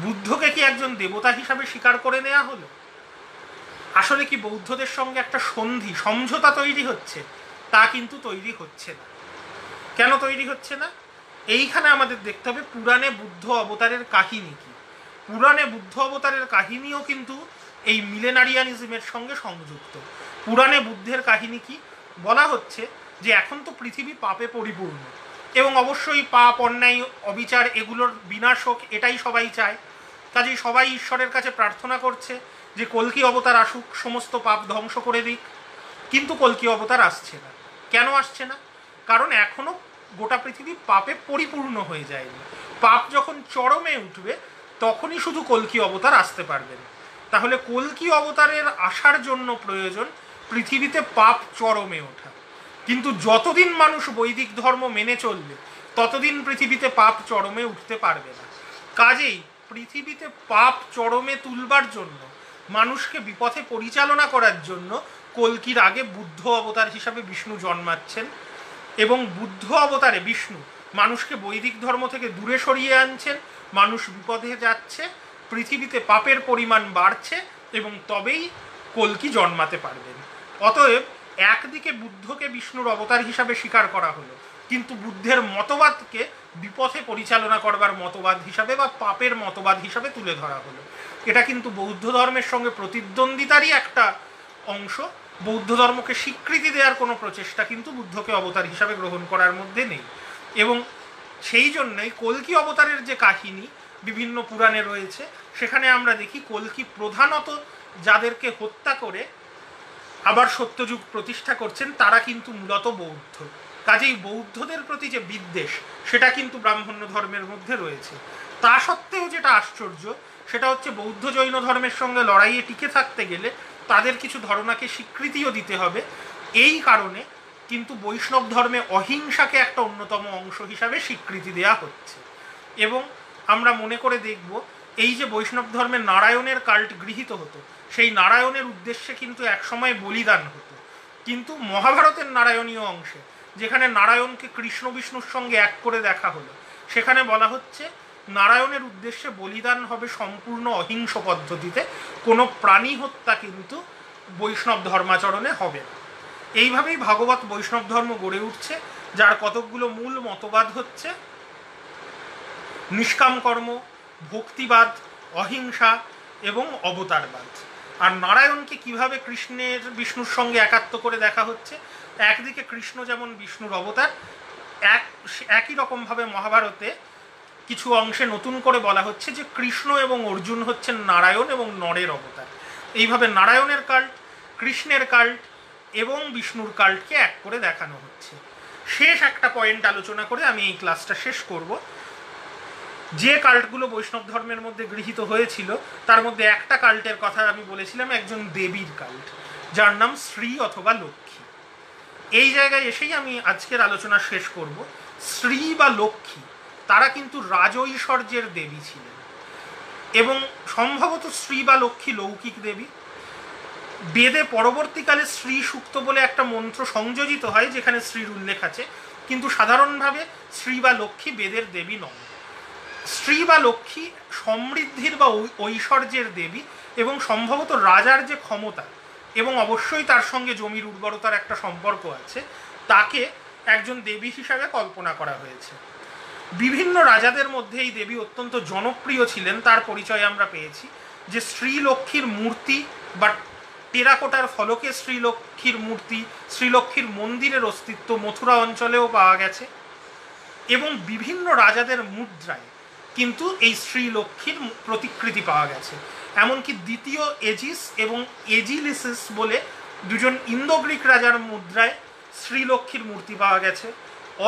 বুদ্ধকে কি একজন দেবতা হিসাবে স্বীকার করে নেওয়া হলো? আসলে কি বৌদ্ধদের সঙ্গে একটা সন্ধি সমঝোতা তৈরি হচ্ছে? তা কিন্তু তৈরি হচ্ছে না। কেন তৈরি হচ্ছে না? এইখানে আমাদের দেখতে হবে পুরাণে বুদ্ধ অবতারের কাহিনী কি। পুরাণে বুদ্ধ অবতারের কাহিনীও কিন্তু এই মিলেনারিয়ানিজমের সঙ্গে সংযুক্ত। পুরাণে বুদ্ধের কাহিনী কি, বলা হচ্ছে যে এখন তো পৃথিবী পাপে পরিপূর্ণ এবং অবশ্যই পাপ, অন্যায়, অবিচার এগুলোর বিনাশ হোক, এটাই সবাই চায়। কাজেই সবাই ঈশ্বরের কাছে প্রার্থনা করছে যে কল্কি অবতার আসুক, সমস্ত পাপ ধ্বংস করে দিক। কিন্তু কল্কি অবতার আসছে না। কেন আসছে না? কারণ এখনো গোটা পৃথিবী পাপে পরিপূর্ণ হয়ে যায়নি। পাপ যখন চরমে উঠবে তখনই শুধু কল্কি অবতার আসতে পারবেন। তাহলে কল্কি অবতারের আসার জন্য প্রয়োজন পৃথিবীতে পাপ চরমে ওঠা। কিন্তু যতদিন মানুষ বৈদিক ধর্ম মেনে চলবে ততদিন পৃথিবীতে পাপ চরমে উঠতে পারবে না। কাজেই পৃথিবীতে পাপ চরমে তুলবার জন্য, মানুষকে বিপথে পরিচালনা করার জন্য কল্কির আগে বুদ্ধ অবতার হিসাবে বিষ্ণু জন্মাচ্ছেন। এবং বুদ্ধ অবতারে বিষ্ণু মানুষকে বৈদিক ধর্ম থেকে দূরে সরিয়ে আনছেন, মানুষ বিপদে যাচ্ছে, পৃথিবীতে পাপের পরিমাণ বাড়ছে এবং তবেই কল্কি জন্মাতে পারবেন। অতএব একদিকে বুদ্ধকে বিষ্ণুর অবতার হিসাবে স্বীকার করা হলো, কিন্তু বুদ্ধের মতবাদকে বিপথে পরিচালনা করবার মতবাদ হিসাবে বা পাপের মতবাদ হিসাবে তুলে ধরা হলো। এটা কিন্তু বৌদ্ধ ধর্মের সঙ্গে প্রতিদ্বন্দ্বিতারই একটা অংশ। বৌদ্ধ ধর্মকে স্বীকৃতি দেওয়ার কোনো প্রচেষ্টা কিন্তু বুদ্ধকে অবতার হিসাবে গ্রহণ করার মধ্যে নেই। এবং সেই জন্যই কল্কি অবতারের যে কাহিনী বিভিন্ন পুরাণে রয়েছে, সেখানে আমরা দেখি কল্কি প্রধানত যাদেরকে হত্যা করে আবার সত্যযুগ প্রতিষ্ঠা করছেন তারা কিন্তু মূলত বৌদ্ধ। কাজেই বৌদ্ধদের প্রতি যে বিদ্বেষ সেটা কিন্তু ব্রাহ্মণ্য ধর্মের মধ্যে রয়েছে। তা সত্ত্বেও যেটা আশ্চর্য সেটা হচ্ছে বৌদ্ধ জৈন ধর্মের সঙ্গে লড়াইয়ে টিকে থাকতে গেলে তাদের কিছু ধারণাকে স্বীকৃতিও দিতে হবে। এই কারণে কিন্তু বৈষ্ণব ধর্মে অহিংসাকে একটা অন্যতম অংশ হিসাবে স্বীকৃতি দেওয়া হচ্ছে। এবং আমরা মনে করে দেখব এই যে বৈষ্ণব ধর্মে নারায়ণের কাল্ট গৃহীত হতো, সেই নারায়ণের উদ্দেশ্যে কিন্তু একসময় বলিদান হতো। কিন্তু মহাভারতের নারায়ণীয় অংশে যেখানে নারায়ণকে কৃষ্ণ বিষ্ণুর সঙ্গে এক করে দেখা হলো, সেখানে বলা হচ্ছে নারায়ণের উদ্দেশ্যে বলিদান হবে সম্পূর্ণ অহিংস পদ্ধতিতে, কোনো প্রাণী হত্যা কিন্তু বৈষ্ণব ধর্মাচরণে হবে না। এইভাবেই ভাগবত বৈষ্ণব ধর্ম গড়ে উঠছে, যার কতকগুলো মূল মতবাদ হচ্ছে নিষ্কাম কর্ম, ভক্তিবাদ, অহিংসা এবং অবতারবাদ। আর নারায়ণকে কিভাবে কৃষ্ণের বিষ্ণুর সঙ্গে একাত্ম করে দেখা হচ্ছে, একদিকে কৃষ্ণ যেমন বিষ্ণুর অবতার, একই রকমভাবে মহাভারতে কিছু অংশে নতুন করে বলা হচ্ছে যে কৃষ্ণ এবং অর্জুন হচ্ছেন নারায়ণ এবং নরের অবতার। এইভাবে নারায়ণের কাল্ট, কৃষ্ণের কাল্ট এবং বিষ্ণুর কাল্টকে এক করে দেখানো হচ্ছে। শেষ একটা পয়েন্ট আলোচনা করে আমি এই ক্লাসটা শেষ করব। যে কাল্টগুলো বৈষ্ণব ধর্মের মধ্যে গৃহীত হয়েছিল তার মধ্যে একটা কাল্টের কথা আমি বলেছিলাম, একজন দেবীর কাল্ট, যার নাম শ্রী অথবা লক্ষ্মী। এই জায়গায় এসেই আমি আজকের আলোচনা শেষ করব। শ্রী বা লক্ষ্মী তারা কিন্তু রাজৈশ্বর্যের দেবী ছিলেন এবং সম্ভবত শ্রী বা লক্ষ্মী লৌকিক দেবী। বেদে পরবর্তীকালে শ্রী সূক্ত বলে একটা মন্ত্র সংযোজিত হয় যেখানে শ্রীর উল্লেখ আছে, কিন্তু সাধারণভাবে শ্রী বা লক্ষ্মী বেদের দেবী নন। শ্রী বা লক্ষ্মী সমৃদ্ধির বা ঐশ্বর্যের দেবী এবং সম্ভবত রাজার যে ক্ষমতা এবং অবশ্যই তার সঙ্গে জমির উর্বরতার একটা সম্পর্ক আছে, তাকে একজন দেবী হিসাবে কল্পনা করা হয়েছে। বিভিন্ন রাজাদের মধ্যে এই দেবী অত্যন্ত জনপ্রিয় ছিলেন, তার পরিচয় আমরা পেয়েছি যে শ্রীলক্ষ্মীর মূর্তি বা টেরাকোটার ফলকে শ্রীলক্ষ্মীর মূর্তি, শ্রীলক্ষ্মীর মন্দিরের অস্তিত্ব মথুরা অঞ্চলেও পাওয়া গেছে এবং বিভিন্ন রাজাদের মুদ্রায় কিন্তু এই শ্রীলক্ষ্মীর প্রতিকৃতি পাওয়া গেছে। এমনকি দ্বিতীয় এজিস এবং এজিলিসিস বলে দুজন ইন্দো গ্রিক রাজার মুদ্রায় শ্রীলক্ষ্মীর মূর্তি পাওয়া গেছে।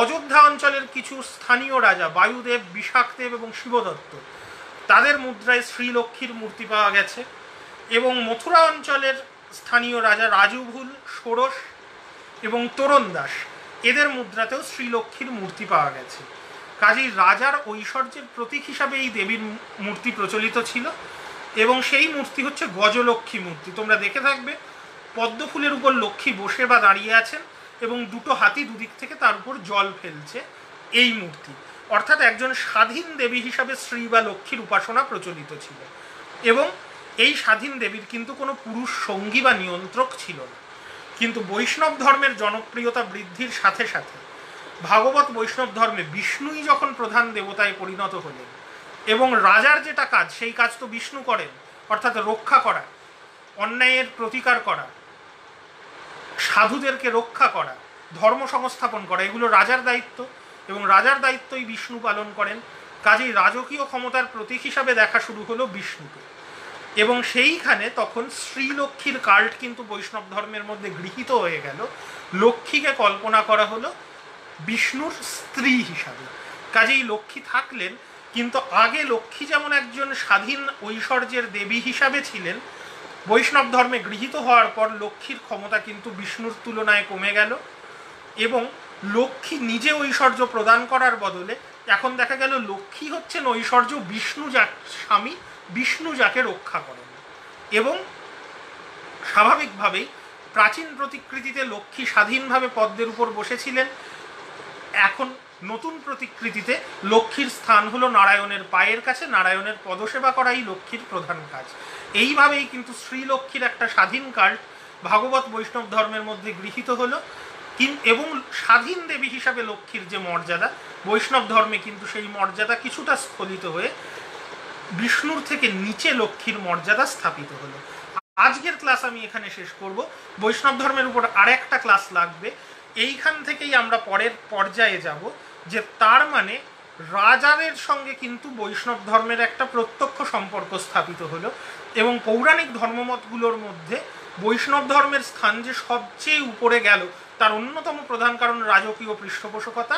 অযোধ্যা অঞ্চলের কিছু স্থানীয় রাজা বায়ুদেব, বিশাখদেব এবং শিবদত্ত, তাদের মুদ্রায় শ্রীলক্ষ্মীর মূর্তি পাওয়া গেছে এবং মথুরা অঞ্চলের স্থানীয় রাজা রাজুভুল, ষোড়শ এবং তোরণ দাস, এদের মুদ্রাতেও শ্রীলক্ষ্মীর মূর্তি পাওয়া গেছে। কাজেই রাজার ঐশ্বর্যের প্রতীক হিসাবে এই দেবীর মূর্তি প্রচলিত ছিল এবং সেই মূর্তি হচ্ছে গজলক্ষ্মী মূর্তি। তোমরা দেখে থাকবে পদ্ম ফুলের উপর লক্ষ্মী বসে বা দাঁড়িয়ে আছেন এবং দুটো হাতি দুদিক থেকে তার উপর জল ফেলছে, এই মূর্তি। অর্থাৎ একজন স্বাধীন দেবী হিসাবে শ্রী বা লক্ষ্মীর উপাসনা প্রচলিত ছিল এবং এই স্বাধীন দেবীর কিন্তু কোনো পুরুষ সঙ্গী বা নিয়ন্ত্রক ছিল না। কিন্তু বৈষ্ণব ধর্মের জনপ্রিয়তা বৃদ্ধির সাথে সাথে ভাগবত বৈষ্ণব ধর্মে বিষ্ণুই যখন প্রধান দেবতায় পরিণত হলেন এবং রাজার যেটা কাজ সেই কাজ তো বিষ্ণু করেন, অর্থাৎ রক্ষা করা, অন্যায়ের প্রতিকার করা, সাধুদেরকে রক্ষা করা, ধর্ম সংস্থাপন করা, এগুলো রাজার দায়িত্ব এবং রাজার দায়িত্বই বিষ্ণু পালন করেন। কাজেই রাজকীয় ক্ষমতার প্রতীক হিসাবে দেখা শুরু হলো বিষ্ণুকে এবং সেইখানে তখন শ্রীলক্ষ্মীর কাল্ট কিন্তু বৈষ্ণব ধর্মের মধ্যে গৃহীত হয়ে গেল। লক্ষ্মীকে কল্পনা করা হলো বিষ্ণুর স্ত্রী হিসাবে। কাজেই লক্ষ্মী থাকলেন, কিন্তু আগে লক্ষ্মী যেমন একজন স্বাধীন ঐশ্বর্যের দেবী হিসাবে ছিলেন, বৈষ্ণব ধর্মে গৃহীত হওয়ার পর লক্ষ্মীর ক্ষমতা কিন্তু বিষ্ণুর তুলনায় কমে গেল এবং লক্ষ্মী নিজে ঐশ্বর্য প্রদান করার বদলে এখন দেখা গেল লক্ষ্মী হচ্ছেন ঐশ্বর্য বিষ্ণু স্বামী, বিষ্ণু যাকে রক্ষা করেন। এবং স্বাভাবিকভাবেই প্রাচীন প্রতিকৃতিতে লক্ষ্মী স্বাধীনভাবে পদ্মের উপর বসেছিলেন, এখন নতুন প্রতিকৃতিতে লক্ষ্মীর স্থান হলো নারায়ণের পায়ের কাছে, নারায়ণের পদসেবা করাই লক্ষ্মীর প্রধান কাজ। এইভাবেই কিন্তু শ্রীলক্ষ্মীর একটা স্বাধীন কাল্ট ভাগবত বৈষ্ণব ধর্মের মধ্যে গৃহীত হলো এবং স্বাধীন দেবী হিসাবে লক্ষ্মীর যে মর্যাদা, বৈষ্ণব ধর্মে কিন্তু সেই মর্যাদা কিছুটা স্খলিত হয়ে বিষ্ণুর থেকে নিচে লক্ষ্মীর মর্যাদা স্থাপিত হলো। আজকের ক্লাস আমি এখানে শেষ করব। বৈষ্ণব ধর্মের উপর আরেকটা ক্লাস লাগবে, এইখান থেকেই আমরা পরের পর্যায়ে যাব যে তার মানে রাজাদের সঙ্গে কিন্তু বৈষ্ণব ধর্মের একটা প্রত্যক্ষ সম্পর্ক স্থাপিত হলো এবং পৌরাণিক ধর্মমতগুলোর মধ্যে বৈষ্ণব ধর্মের স্থান যে সবচেয়ে উপরে গেল তার অন্যতম প্রধান কারণ রাজকীয় পৃষ্ঠপোষকতা,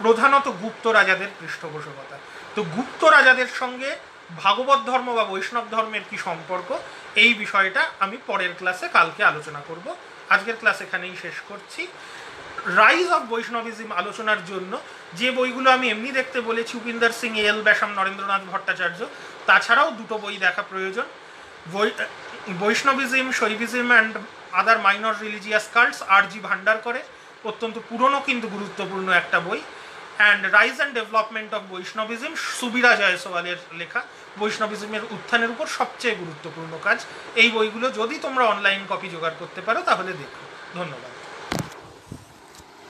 প্রধানত গুপ্ত রাজাদের পৃষ্ঠপোষকতা। তো গুপ্ত রাজাদের সঙ্গে ভাগবত ধর্ম বা বৈষ্ণব ধর্মের কি সম্পর্ক, এই বিষয়টা আমি পরের ক্লাসে কালকে আলোচনা করব। আজকের ক্লাস এখানেই শেষ করছি। রাইজ অফ বৈষ্ণবিজম আলোচনার জন্য যে বইগুলো আমি এমনি দেখতে বলেছি, উপিন্দর সিং, এল ব্যাসাম, নরেন্দ্রনাথ ভট্টাচার্য, তাছাড়াও দুটো বই দেখা প্রয়োজন, বৈষ্ণবিজম, শৈবিজম অ্যান্ড আদার মাইনর রিলিজিয়াস কাল্টস, আর.জি. ভান্ডারকরে, অত্যন্ত পুরনো কিন্তু গুরুত্বপূর্ণ একটা বই, and rise and development of বৈষ্ণবিজম, সুবিরা জয়সওয়ালের লেখা, বৈষ্ণবিজমের উত্থানের উপর সবচেয়ে গুরুত্বপূর্ণ কাজ। এই বইগুলো যদি তোমরা অনলাইন কপি জোগাড় করতে পারো তাহলে দেখো। ধন্যবাদ।